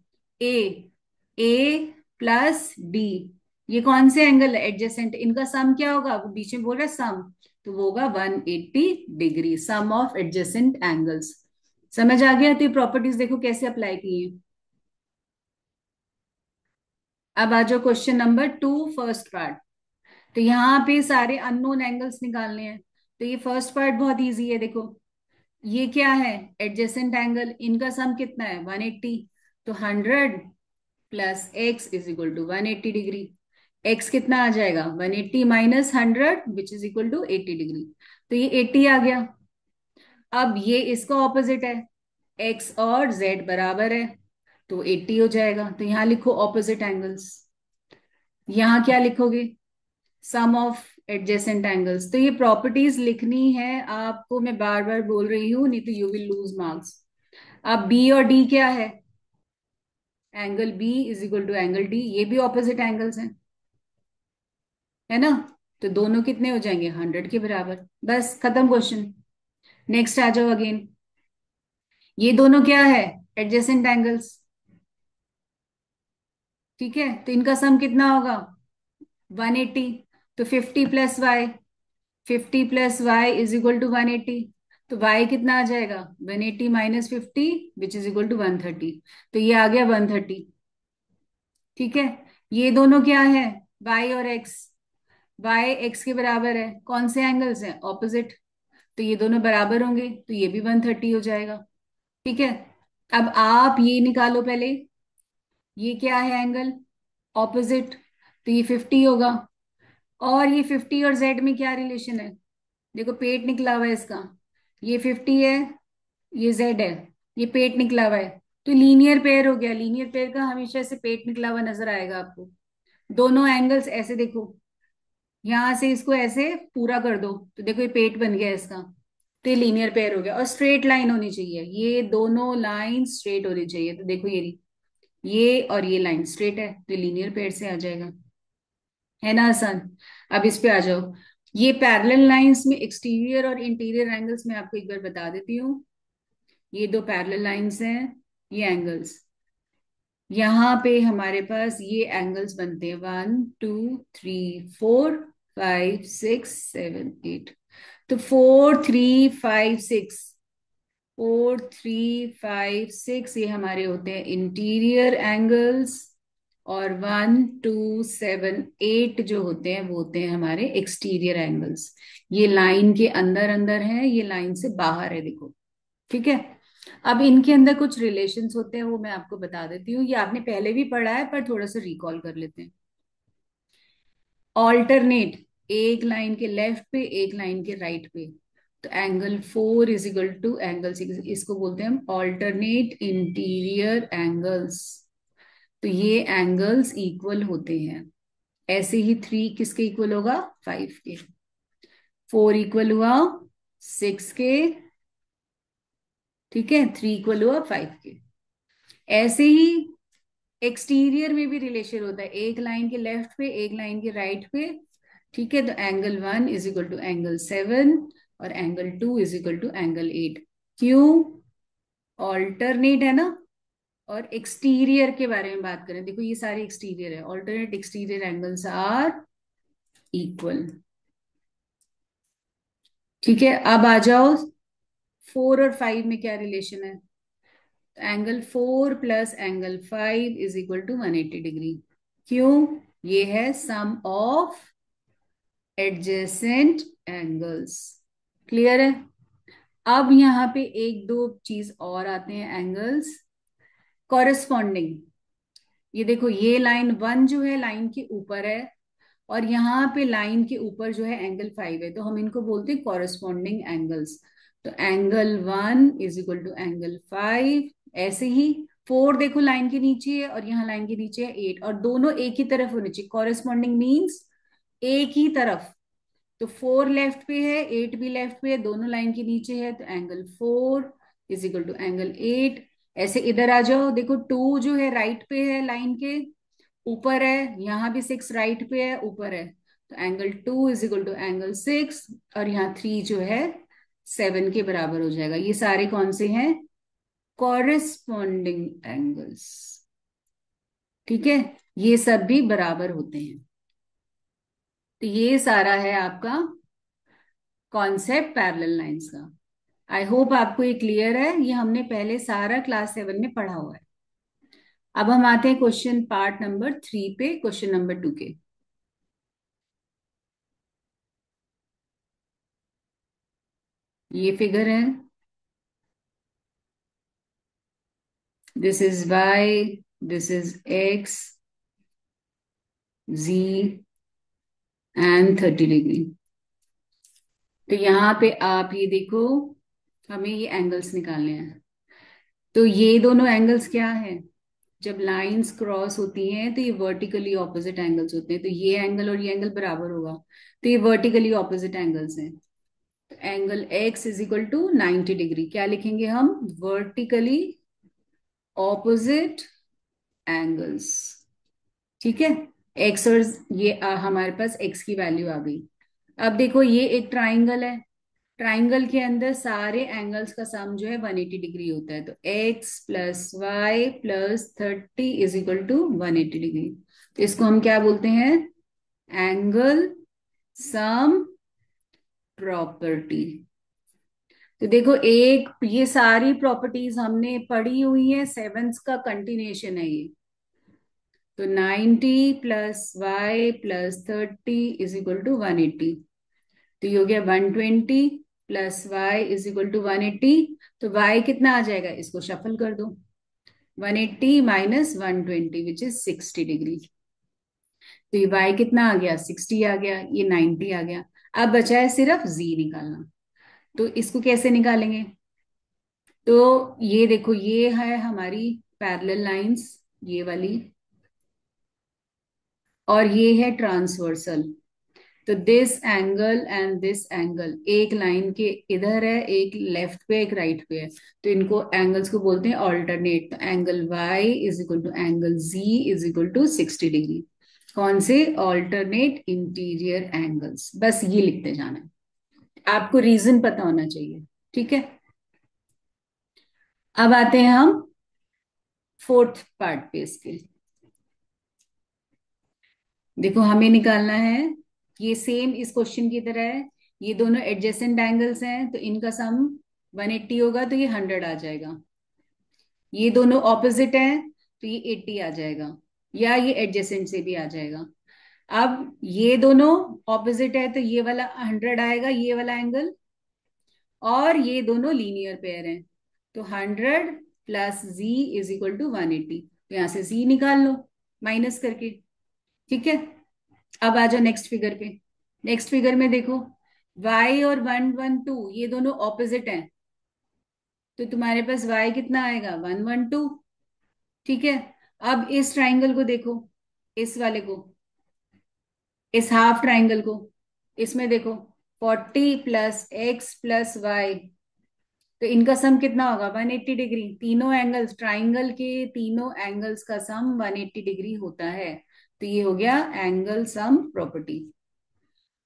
ए, ए प्लस डी, ये कौन से एंगल है, एडजेसेंट, इनका सम क्या होगा, वो बीच में बोल रहा है सम, तो वो होगा 180 degree, sum of adjacent angles. समझ आ गया, तो ये प्रॉपर्टीज देखो कैसे अप्लाई की है। अब आ जाओ क्वेश्चन नंबर 2, फर्स्ट पार्ट। तो यहाँ पे सारे अननोन एंगल्स निकालने हैं। तो ये फर्स्ट पार्ट बहुत इजी है, देखो ये क्या है, एडजेसेंट एंगल, इनका सम कितना है 180, तो 100 plus x is equal to 180 degree. X कितना आ जाएगा, 180 minus 100 which is equal to 80 degree, तो ये 80 आ गया। अब ये इसका ऑपोजिट है, एक्स और जेड बराबर है, तो 80 हो जाएगा। तो यहां लिखो ऑपोजिट एंगल्स। यहां क्या लिखोगे, सम ऑफ एडजेसेंट एंगल्स। तो ये प्रॉपर्टीज लिखनी है आपको, मैं बार बार बोल रही हूँ, नहीं तो यू विल लूज मार्क्स। अब बी और डी क्या है, angle B is equal to angle D, ये भी ऑपोजिट एंगल्स हैं, है ना। तो दोनों कितने हो जाएंगे, 100 के बराबर। बस खत्म क्वेश्चन। नेक्स्ट आ जाओ अगेन। ये दोनों क्या है, एडजेसेंट एंगल्स। ठीक है, तो इनका सम कितना होगा, 180। तो 50 plus y, 50 plus y is equal to 180। तो वाई कितना आ जाएगा, 180 minus 50 which is equal to 130, तो ये आ गया 130। ठीक है, ये दोनों क्या है, वाई और एक्स, वाई एक्स के बराबर है, कौन से एंगल्स हैं, ऑपोजिट, तो ये दोनों बराबर होंगे, तो ये भी 130 हो जाएगा। ठीक है, अब आप ये निकालो पहले, ये क्या है एंगल, ऑपोजिट, तो ये 50 होगा। और ये 50 और जेड में क्या रिलेशन है, देखो पेट निकला हुआ है इसका, ये 50 है, ये जेड है, ये पेट निकला हुआ है, तो लीनियर पेयर हो गया। लीनियर पेयर का हमेशा से पेट निकला हुआ नजर आएगा आपको। दोनों एंगल्स ऐसे देखो, यहां से इसको ऐसे पूरा कर दो, तो देखो ये पेट बन गया इसका, तो ये लीनियर पेयर हो गया। और स्ट्रेट लाइन होनी चाहिए, ये दोनों लाइन स्ट्रेट होनी चाहिए, तो देखो ये रही, ये और ये लाइन स्ट्रेट है, तो लीनियर पेयर से आ जाएगा, है ना आसान। अब इस पे आ जाओ। ये पैरेलल लाइंस में एक्सटीरियर और इंटीरियर एंगल्स मैं आपको एक बार बता देती हूँ। ये दो पैरेलल लाइंस हैं, ये एंगल्स, यहाँ पे हमारे पास ये एंगल्स बनते हैं 1 2 3 4 5 6 7 8। तो 4 3 5 6 ये हमारे होते हैं इंटीरियर एंगल्स, और 1 2 7 8 जो होते हैं वो होते हैं हमारे एक्सटीरियर एंगल्स। ये लाइन के अंदर अंदर है, ये लाइन से बाहर है, देखो। ठीक है, अब इनके अंदर कुछ रिलेशंस होते हैं, वो मैं आपको बता देती हूँ, ये आपने पहले भी पढ़ा है पर थोड़ा सा रिकॉल कर लेते हैं। ऑल्टरनेट, एक लाइन के लेफ्ट पे एक लाइन के राइट पे, तो angle 4 is equal to angle 6, इसको बोलते हैं हम ऑल्टरनेट इंटीरियर एंगल्स। तो ये एंगल्स इक्वल होते हैं। ऐसे ही 3 किसके इक्वल होगा, 5 के। 4 इक्वल हुआ 6 के, ठीक है, 3 इक्वल हुआ 5 के। ऐसे ही एक्सटीरियर में भी रिलेशन होता है, एक लाइन के लेफ्ट पे एक लाइन के राइट पे। ठीक है, तो angle 1 is equal to angle 7, और angle 2 is equal to angle 8। क्यों, ऑल्टरनेट है ना। और एक्सटीरियर के बारे में बात करें, देखो ये सारे एक्सटीरियर है, alternate exterior angles are equal. ठीक है, अब आ जाओ 4 और 5 में क्या रिलेशन है। Angle 4 + angle 5 = 180 degree. क्यों? ये है sum of adjacent angles. Clear है? अब यहाँ पे एक दो चीज और आते हैं, एंगल्स कॉरेस्पॉन्डिंग। ये देखो, ये लाइन 1 जो है लाइन के ऊपर है, और यहाँ पे लाइन के ऊपर जो है एंगल 5 है, तो हम इनको बोलते हैं कॉरेस्पॉन्डिंग एंगल्स। तो एंगल 1 = एंगल 5। ऐसे ही 4 देखो लाइन के नीचे है, और यहाँ लाइन के नीचे है 8, और दोनों एक ही तरफ होने चाहिए। कॉरेस्पॉन्डिंग मीन्स एक ही तरफ। तो 4 लेफ्ट पे है, 8 भी लेफ्ट पे है, दोनों लाइन के नीचे है, तो एंगल 4 = एंगल 8। ऐसे इधर आ जाओ, देखो 2 जो है राइट पे है लाइन के ऊपर है, यहाँ भी 6 राइट पे है ऊपर है, तो एंगल 2 = एंगल 6। और यहाँ 3 जो है 7 के बराबर हो जाएगा। ये सारे कौन से हैं? Corresponding angles. ठीक है, ये सब भी बराबर होते हैं। तो ये सारा है आपका कॉन्सेप्ट पैरेलल लाइंस का। आई होप आपको ये क्लियर है। ये हमने पहले सारा क्लास 7 में पढ़ा हुआ है। अब हम आते हैं क्वेश्चन पार्ट नंबर 3 पे, क्वेश्चन नंबर 2 के। ये फिगर है, this is y, this is x, z and 30 degree. तो यहाँ पे आप ये देखो, हमें ये एंगल्स निकालने हैं। तो ये दोनों एंगल्स क्या है? जब लाइंस क्रॉस होती हैं तो ये वर्टिकली ऑपोजिट एंगल्स होते हैं, तो ये एंगल और ये एंगल बराबर होगा, तो ये वर्टिकली ऑपोजिट एंगल्स हैं। तो एंगल x = 90 डिग्री क्या लिखेंगे हम? Vertically opposite angles. ठीक है, एक्स और ये हमारे पास एक्स की वैल्यू आ गई। अब देखो, ये एक ट्राइंगल है, ट्राइंगल के अंदर सारे एंगल्स का सम जो है 180 डिग्री होता है, तो x + y + 30 = 180 डिग्री। तो इसको हम क्या बोलते हैं? Angle sum property. तो देखो, एक ये सारी प्रॉपर्टीज हमने पढ़ी हुई है, सेवेंथ का कंटिन्यूशन है ये। तो 90 + y + 30 = 180। तो ये हो गया 120 + y = 180। तो y कितना आ जाएगा? इसको शफल कर दो, 180 - 120 विच इज 60 डिग्री। तो ये y कितना आ गया? 60 आ गया, ये 90 आ गया। अब बचा है सिर्फ z निकालना। तो इसको कैसे निकालेंगे? तो ये देखो, ये है हमारी पैरेलल लाइंस, ये वाली, और ये है ट्रांसवर्सल। तो this angle and this angle एक लाइन के इधर है, एक लेफ्ट पे एक राइट पे है, तो इनको एंगल्स को बोलते हैं ऑल्टरनेट। तो angle y = angle z = 60 degree. कौन से? Alternate interior angles. बस ये लिखते जाना है, आपको रीजन पता होना चाहिए। ठीक है, अब आते हैं हम फोर्थ पार्ट पे इसके। देखो, हमें निकालना है, ये सेम इस क्वेश्चन की तरह है, ये दोनों एडजेसेंट एंगल्स हैं, तो इनका सम 180 होगा, तो ये 100 आ जाएगा। ये दोनों ऑपोजिट हैं, तो ये 80 आ जाएगा, या ये एडजेसेंट से भी आ जाएगा। अब ये दोनों ऑपोजिट है, तो ये वाला 100 आएगा, ये वाला एंगल, और ये दोनों लीनियर पेयर हैं, तो 100 + z = 180। तो यहां से z निकाल लो माइनस करके। ठीक है, अब आ जाओ नेक्स्ट फिगर पे। नेक्स्ट फिगर में देखो, y और 112 ये दोनों ऑपोजिट हैं, तो तुम्हारे पास y कितना आएगा? 112। ठीक है, अब इस ट्राइंगल को देखो, इस वाले को, इस हाफ ट्राइंगल को, इसमें देखो 40 + x + y, तो इनका सम कितना होगा? 180 डिग्री। तीनों एंगल्स, ट्राइंगल के तीनों एंगल्स का सम 180 डिग्री होता है। तो ये हो गया एंगल सम प्रॉपर्टी।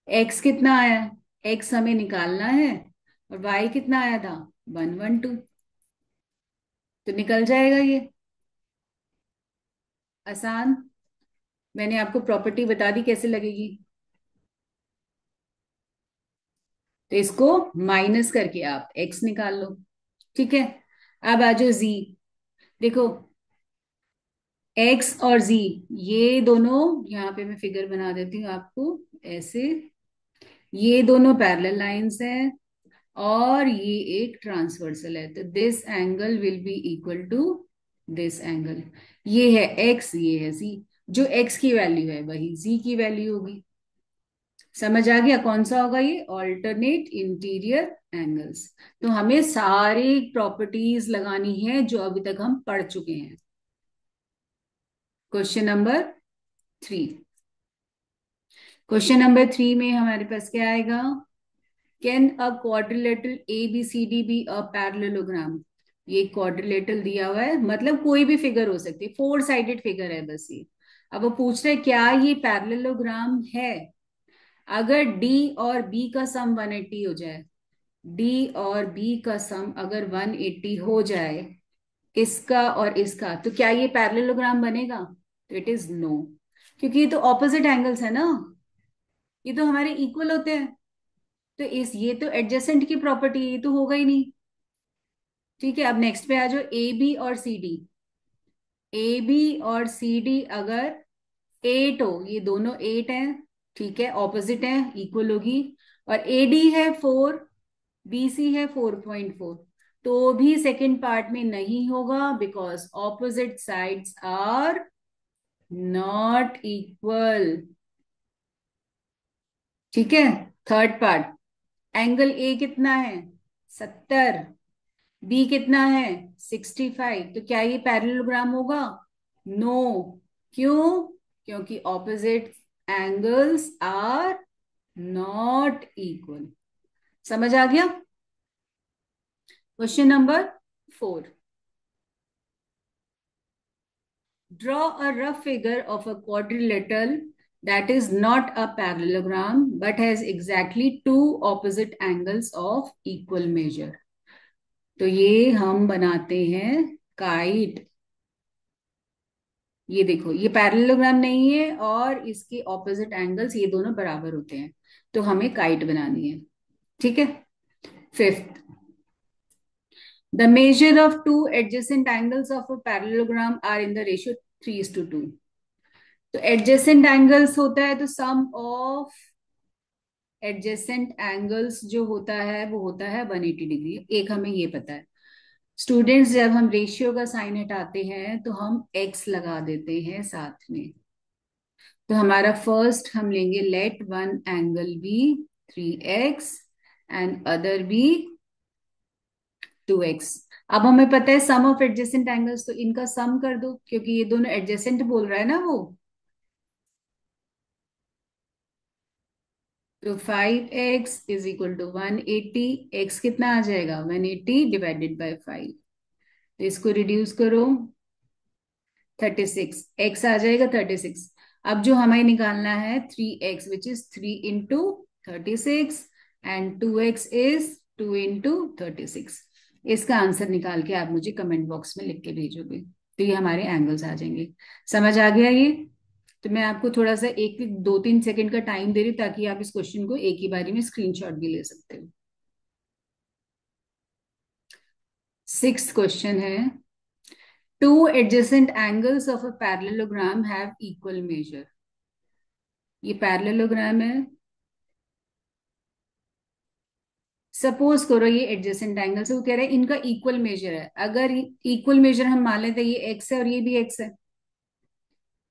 एक्स कितना आया? एक्स हमें निकालना है, और वाई कितना आया था? 112। तो निकल जाएगा ये, आसान। मैंने आपको प्रॉपर्टी बता दी, कैसे लगेगी? तो इसको माइनस करके आप x निकाल लो। ठीक है, अब आ जाओ z। देखो x और z, ये दोनों, यहाँ पे मैं फिगर बना देती हूँ आपको ऐसे, ये दोनों पैरेलल लाइंस हैं और ये एक ट्रांसवर्सल है, तो this angle will be equal to this angle. ये है x, ये है z। जो x की वैल्यू है वही z की वैल्यू होगी। समझ आ गया कौन सा होगा ये? Alternate interior angles. तो हमें सारी प्रॉपर्टीज लगानी है जो अभी तक हम पढ़ चुके हैं। Question number 3। क्वेश्चन नंबर 3 में हमारे पास क्या आएगा? Can a quadrilateral A B C D be a parallelogram? ये क्वाड्रिलेटरल दिया हुआ है, मतलब कोई भी फिगर हो सकती है, फोर साइडेड फिगर है बस ये। अब वो पूछ रहे क्या ये पैरेललोग्राम है? अगर डी और बी का सम 180 हो जाए, डी और बी का सम अगर 180 हो जाए, इसका और इसका, तो क्या ये पैरेललोग्राम बनेगा? तो इट इज नो, क्योंकि ये तो ऑपोजिट एंगल्स है ना, ये तो हमारे इक्वल होते हैं। तो इस ये तो एडजेसेंट की प्रॉपर्टी, ये तो होगा ही नहीं। ठीक है, अब नेक्स्ट पे आ जाओ, ए बी और सी डी। ए बी और सी डी अगर 8 हो, ये दोनों 8 हैं, ठीक है, ऑपोजिट है, इक्वल होगी। और ए डी है 4, बी सी है 4.4, तो भी सेकंड पार्ट में नहीं होगा, because opposite sides are not equal. ठीक है, थर्ड पार्ट, एंगल ए कितना है? 70, बी कितना है? 65, तो क्या ये पैरेललोग्राम होगा? नो। क्यों? क्योंकि opposite angles are not equal. समझ आ गया? Question number 4। Draw a rough figure of a quadrilateral that is not a parallelogram but has exactly two opposite angles of equal measure. तो ये हम बनाते हैं काइट। ये देखो, ये पैरेललोग्राम नहीं है और इसके ऑपोजिट एंगल्स ये दोनों बराबर होते हैं, तो हमें काइट बनानी है। ठीक है, fifth, the measure of two adjacent angles of a parallelogram are in the ratio 3:2। तो एडजेसेंट एंगल्स होता है तो सम ऑफ एडजेसेंट एंगल्स जो होता है वो होता है 180 डिग्री। एक हमें ये पता है, स्टूडेंट्स जब हम रेशियो का साइन हटाते हैं तो हम एक्स लगा देते हैं साथ में। तो हमारा फर्स्ट हम लेंगे, let one angle be 3x and other be 2x। अब हमें पता है सम ऑफ एडजेसेंट एंगल्स, तो इनका सम कर दो क्योंकि ये दोनों एडजेसेंट बोल रहा है ना वो। तो 5x is equal to 180, x कितना आ जाएगा? 180 डिवाइडेड बाय 5। तो इसको रिड्यूस करो, 36, x आ जाएगा 36। अब जो हमें निकालना है 3x, which is 3 into 36, and 2x is 2 into 36। इसका आंसर निकाल के आप मुझे कमेंट बॉक्स में लिख के भेजोगे, तो ये हमारे एंगल्स आ जाएंगे। समझ आ गया ये? तो मैं आपको थोड़ा सा 1-2-3 सेकंड का टाइम दे रही हूँ ताकि आप इस क्वेश्चन को एक ही बारी में स्क्रीनशॉट भी ले सकते हो। सिक्स्थ क्वेश्चन है, to adjacent angles of a parallelogram have equal major. ये पैरेललोग्राम है, सपोज करो ये एडजेसेंट एंगल्स है, वो कह रहे हैं इनका इक्वल मेजर है। अगर इक्वल मेजर हम मान लेते हैं, ये एक्स है और ये भी एक्स है,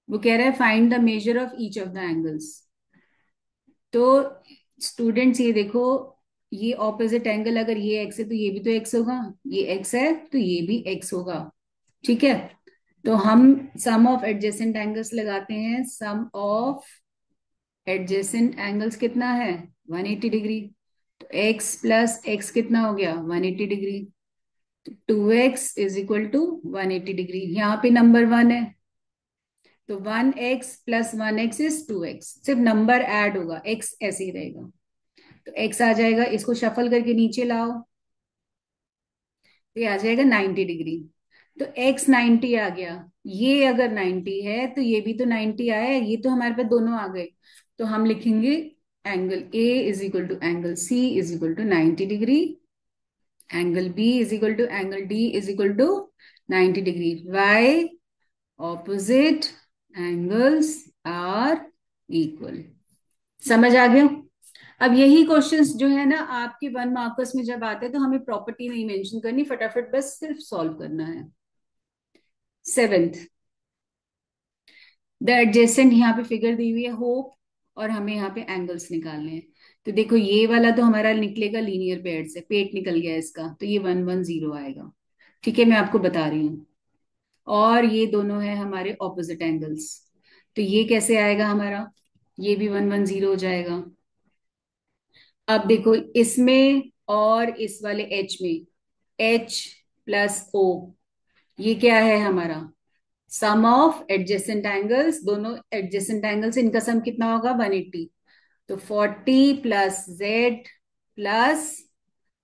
वो कह रहा है find the measure of each of the angles. तो स्टूडेंट्स ये देखो, ये ऑपोजिट एंगल अगर ये एक्स है तो ये भी तो एक्स होगा, ये एक्स है तो ये भी एक्स होगा। ठीक है, तो हम सम ऑफ एडजेसेंट एंगल्स लगाते हैं। सम ऑफ एडजेसेंट एंगल्स कितना है? 180 डिग्री। तो एक्स प्लस एक्स कितना हो गया? 180 डिग्री। तो 2x is equal to 180 degree. यहाँ पे नंबर 1 है, तो 1x plus 1x is 2x। सिर्फ नंबर ऐड होगा, x ऐसे ही रहेगा। तो x आ जाएगा, इसको शफल करके नीचे लाओ, तो ये आ जाएगा 90 डिग्री। तो x 90 आ गया, ये अगर 90 है तो ये भी तो 90 आया है, ये तो हमारे पास दोनों आ गए। तो हम लिखेंगे angle A is equal to angle C is equal to 90 degree, angle B is equal to angle D is equal to 90 degree. Why opposite angles are equal. समझ आ गया? अब यही क्वेश्चंस जो है ना आपके 1 मार्कर्स में जब आते हैं तो हमें प्रॉपर्टी नहीं मेंशन करनी, फटाफट बस सिर्फ सॉल्व करना है। सेवेंथ, द एडजेसेंट, यहाँ पे फिगर दी हुई है होप, और हमें यहाँ पे एंगल्स निकालने हैं। तो देखो ये वाला तो हमारा निकलेगा लीनियर पेयर से, पेट निकल गया इसका, तो ये 110 आएगा। ठीक है, मैं आपको बता रही हूँ। और ये दोनों है हमारे ऑपोजिट एंगल्स, तो ये कैसे आएगा हमारा, ये भी 110 हो जाएगा। अब देखो इसमें और इस वाले एच में, एच प्लस ओ, ये क्या है हमारा सम ऑफ एडजेसेंट एंगल्स, दोनों एडजेसेंट एंगल्स इनका सम कितना होगा 180। तो 40 plus z plus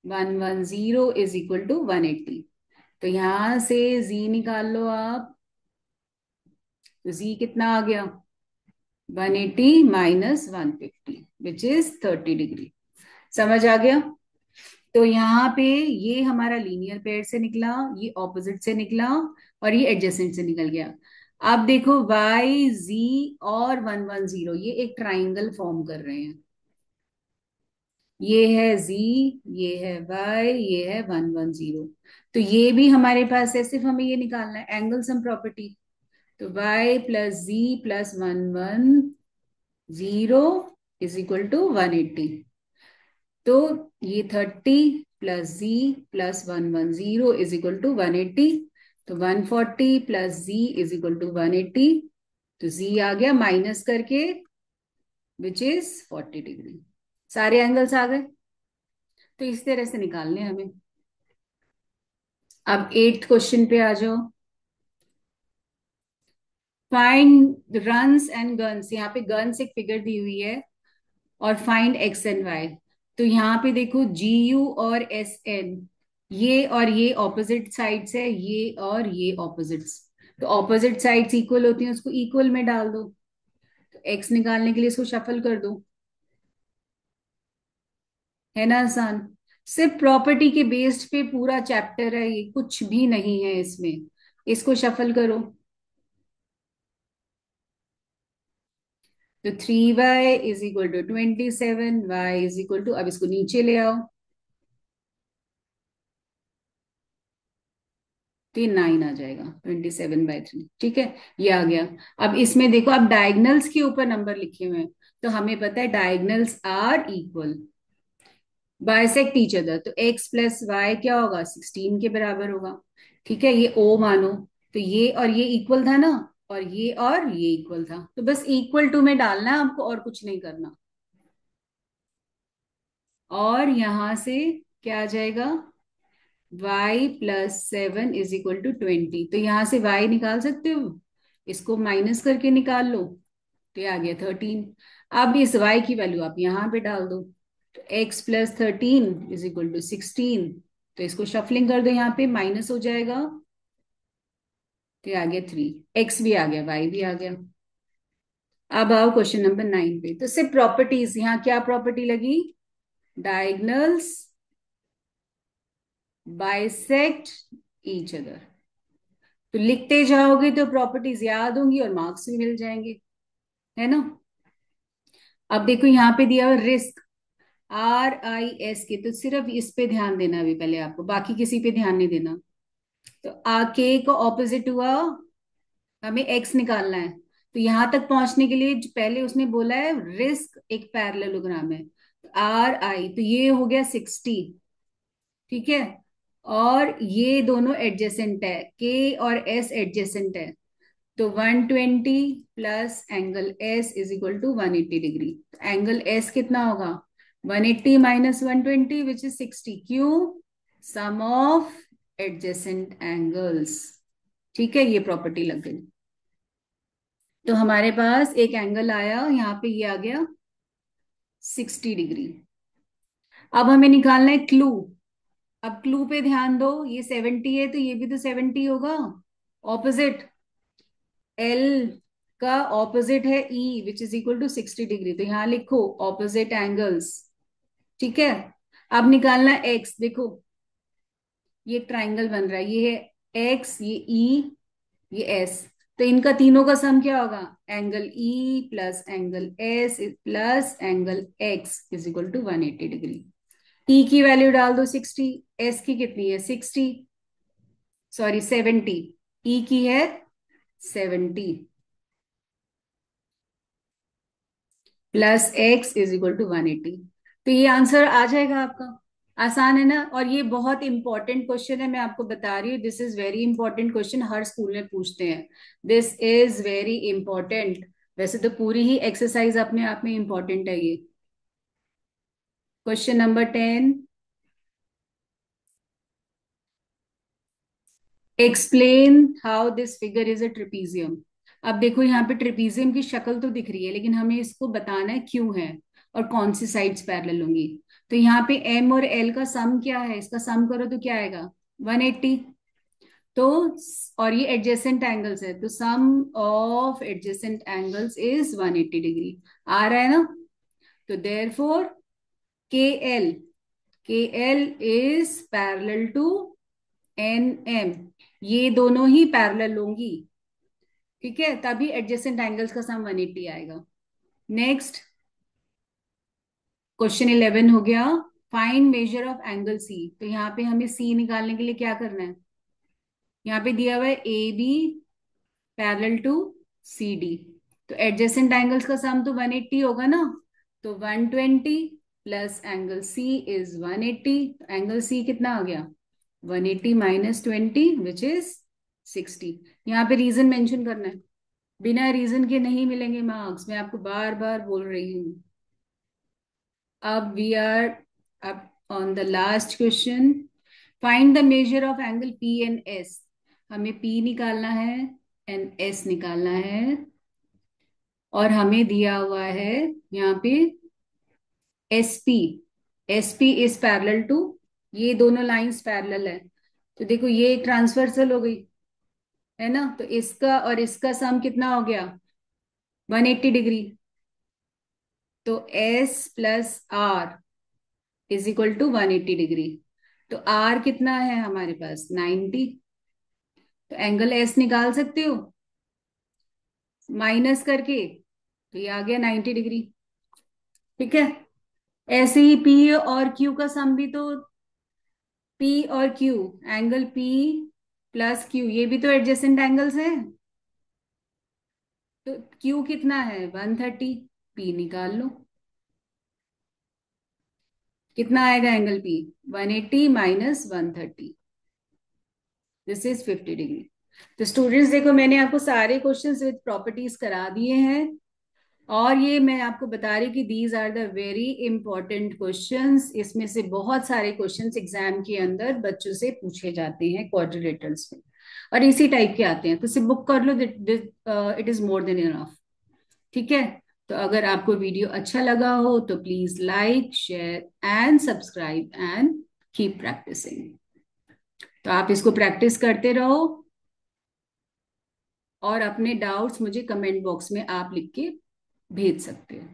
110 is equal to 180। तो यहां से जी निकाल लो आप, तो जी कितना आ गया 180 माइनस 150 विच इज 30 डिग्री। समझ आ गया? तो यहाँ पे ये हमारा लीनियर पेयर से निकला, ये ऑपोजिट से निकला, और ये एडजेसेंट से निकल गया। अब देखो वाई जी और 110 ये एक ट्राइंगल फॉर्म कर रहे हैं। ये है जी, ये है वाई, ये है 110। तो ये भी हमारे पास है, सिर्फ हमें ये निकालना है एंगल सम प्रॉपर्टी। तो y plus z plus 110 is equal to 180। तो ये 30 plus z plus 110 is equal to 180। तो 140 plus z is equal to 180। तो जी आ गया माइनस करके विच इज 40 डिग्री। सारे एंगल्स आ गए। तो इस तरह से निकालने हैं हमें। अब 8th क्वेश्चन पे आ जाओ। फाइंड रन्स एंड गन्स, यहाँ पे गन्स एक फिगर दी हुई है, और फाइंड एक्स एंड वाई। तो यहाँ पे देखो जी यू और एस एन, ये और ये ऑपोजिट साइड्स है, ये और ये ऑपोजिट्स। तो ऑपोजिट साइड्स इक्वल होती हैं, उसको इक्वल में डाल दो। तो एक्स निकालने के लिए इसको शफल कर दो, है ना आसान? सिर्फ प्रॉपर्टी के बेस्ड पे पूरा चैप्टर है ये, कुछ भी नहीं है इसमें। इसको शफल करो। तो 3y is equal to 27, y is equal to, अब इसको नीचे ले आओ, तो ये 9 आ जाएगा, 27/3। ठीक है, ये आ गया। अब इसमें देखो, अब डायगनल्स के ऊपर नंबर लिखे हुए हैं, तो हमें पता है diagonals are equal, bisect each other. तो x प्लस वाई क्या होगा 16 के बराबर होगा। ठीक है, ये ओ मानो। तो ये और ये इक्वल था ना, और ये इक्वल था, तो बस इक्वल टू में डालना है हमको, और कुछ नहीं करना। और यहां से क्या आ जाएगा, y+7 इज इक्वल टू 20। तो यहां से y निकाल सकते हो, इसको माइनस करके निकाल लो, तो ये आ गया 13। अब इस y की वैल्यू आप यहां पे डाल दो, तो x+13 इज इक्वल टू 16। तो इसको शफलिंग कर दो, यहाँ पे माइनस हो जाएगा, तो ये आ गया 3। x भी आ गया, y भी आ गया। अब आओ क्वेश्चन नंबर 9 पे। तो सिर्फ प्रॉपर्टीज, यहाँ क्या प्रॉपर्टी लगी, डायगनल्स बाइसेक्ट ईच अदर। तो लिखते जाओगे तो प्रॉपर्टीज याद होंगी और मार्क्स भी मिल जाएंगे, है ना? अब देखो यहाँ पे दिया हुआ रिस्क, RIS के, तो सिर्फ इस पे ध्यान देना अभी पहले आपको, बाकी किसी पे ध्यान नहीं देना। तो के का ऑपोजिट हुआ, हमें एक्स निकालना है। तो यहां तक पहुंचने के लिए जो पहले उसने बोला है रिस्क एक पैरेललोग्राम है, तो RI, तो ये हो गया 60। ठीक है, और ये दोनों एडजेसेंट है, के और एस एडजेसेंट है। तो 120 plus angle S is equal to 180 degree. Angle S कितना होगा 180 माइनस 120 विच इज 60। क्यों, सम ऑफ एडजेसेंट एंगल्स। ठीक है, ये प्रॉपर्टी लग गई। तो हमारे पास एक एंगल आया, यहाँ पे ये आ गया 60 डिग्री। अब हमें निकालना है क्लू। अब क्लू पे ध्यान दो, ये 70 है तो ये भी तो 70 होगा, ऑपोजिट एल का ऑपोजिट है E which is equal to 60 degree, तो यहां लिखो ऑपोजिट एंगल्स। ठीक है। अब निकालना एक्स। देखो ये ट्राइंगल बन रहा है, ये है एक्स, ये ई, ये एस। तो इनका तीनों का सम क्या होगा? Angle E plus angle S plus angle X is equal to 180 degree. E की वैल्यू डाल दो 60, एस की कितनी है 60, सॉरी 70, ई की है 70, plus x is equal to 180। तो ये आंसर आ जाएगा आपका। आसान है ना? और ये बहुत इंपॉर्टेंट क्वेश्चन है, मैं आपको बता रही हूँ, this is very important question, her school में पूछते हैं। This is very important. वैसे तो पूरी ही एक्सरसाइज अपने आप में इंपॉर्टेंट है ये। Question number 10, explain how this figure is a trapezium. अब देखो यहाँ पे ट्रिपीजियम की शक्ल तो दिख रही है, लेकिन हमें इसको बताना है क्यों है और कौन सी साइड्स पैरेलल होंगी। तो यहाँ पे एम और एल का सम क्या है? इसका सम करो तो क्या आएगा? 180। तो और ये एडजेसेंट एंगल्स है, तो sum of adjacent angles is 180 degree. आ रहा है ना? तो therefore K L, K L is parallel to N M. ये दोनों ही पैरेलल होंगी। ठीक है, तभी एडजेसेंट एंगल्स का सम 180 आएगा। नेक्स्ट, क्वेश्चन 11 हो गया। Find measure of angle C. तो यहाँ पे हमें सी निकालने के लिए क्या करना है? यहाँ पे दिया हुआ है A B parallel to C D. तो एडजेसेंट एंगल्स का सम तो 180 होगा ना। तो 120 plus angle C is 180। Angle C कितना आ गया? 180 माइनस 20 विच इज 60। यहाँ पे रीजन मेंशन करना है, बिना रीजन के नहीं मिलेंगे मार्क्स, मैं आपको बार बार बोल रही हूँ। अब वी आर अब on the last question. Find the measure of angle P and S. हमें पी निकालना है एंड एस निकालना है, और हमें दिया हुआ है यहाँ पे S P. S P is parallel to, ये दोनों लाइंस पैरेलल है, तो देखो ये ट्रांसवर्सल हो गई है ना। तो इसका और इसका सम कितना हो गया? 180 डिग्री। तो S plus R is equal to 180 degree. तो आर कितना है हमारे पास? 90। तो एंगल एस निकाल सकते हो माइनस करके, तो ये आ गया 90 डिग्री। ठीक है। ऐसे ही पी और क्यू का सम भी तो, पी और Q, angle P plus Q, ये भी तो एडजेसेंट एंगल्स हैं। तो क्यू कितना है? 130, पी निकाल लो। कितना आएगा angle P? 180 minus 130, this is 50 degree. तो स्टूडेंट्स देखो, मैंने आपको सारे क्वेश्चंस विद प्रॉपर्टीज करा दिए हैं, और ये मैं आपको बता रही कि these are the very important questions. इसमें से बहुत सारे क्वेश्चंस एग्जाम के अंदर बच्चों से पूछे जाते हैं क्वाड्रिलेटरल्स में, और इसी टाइप के आते हैं, तो इसे बुक कर लो, it is more than enough. ठीक है। तो अगर आपको वीडियो अच्छा लगा हो तो please like share and subscribe and keep practising. तो आप इसको प्रैक्टिस करते रहो, और अपने डाउट्स मुझे कमेंट बॉक्स में आप लिख के भेज सकते हो।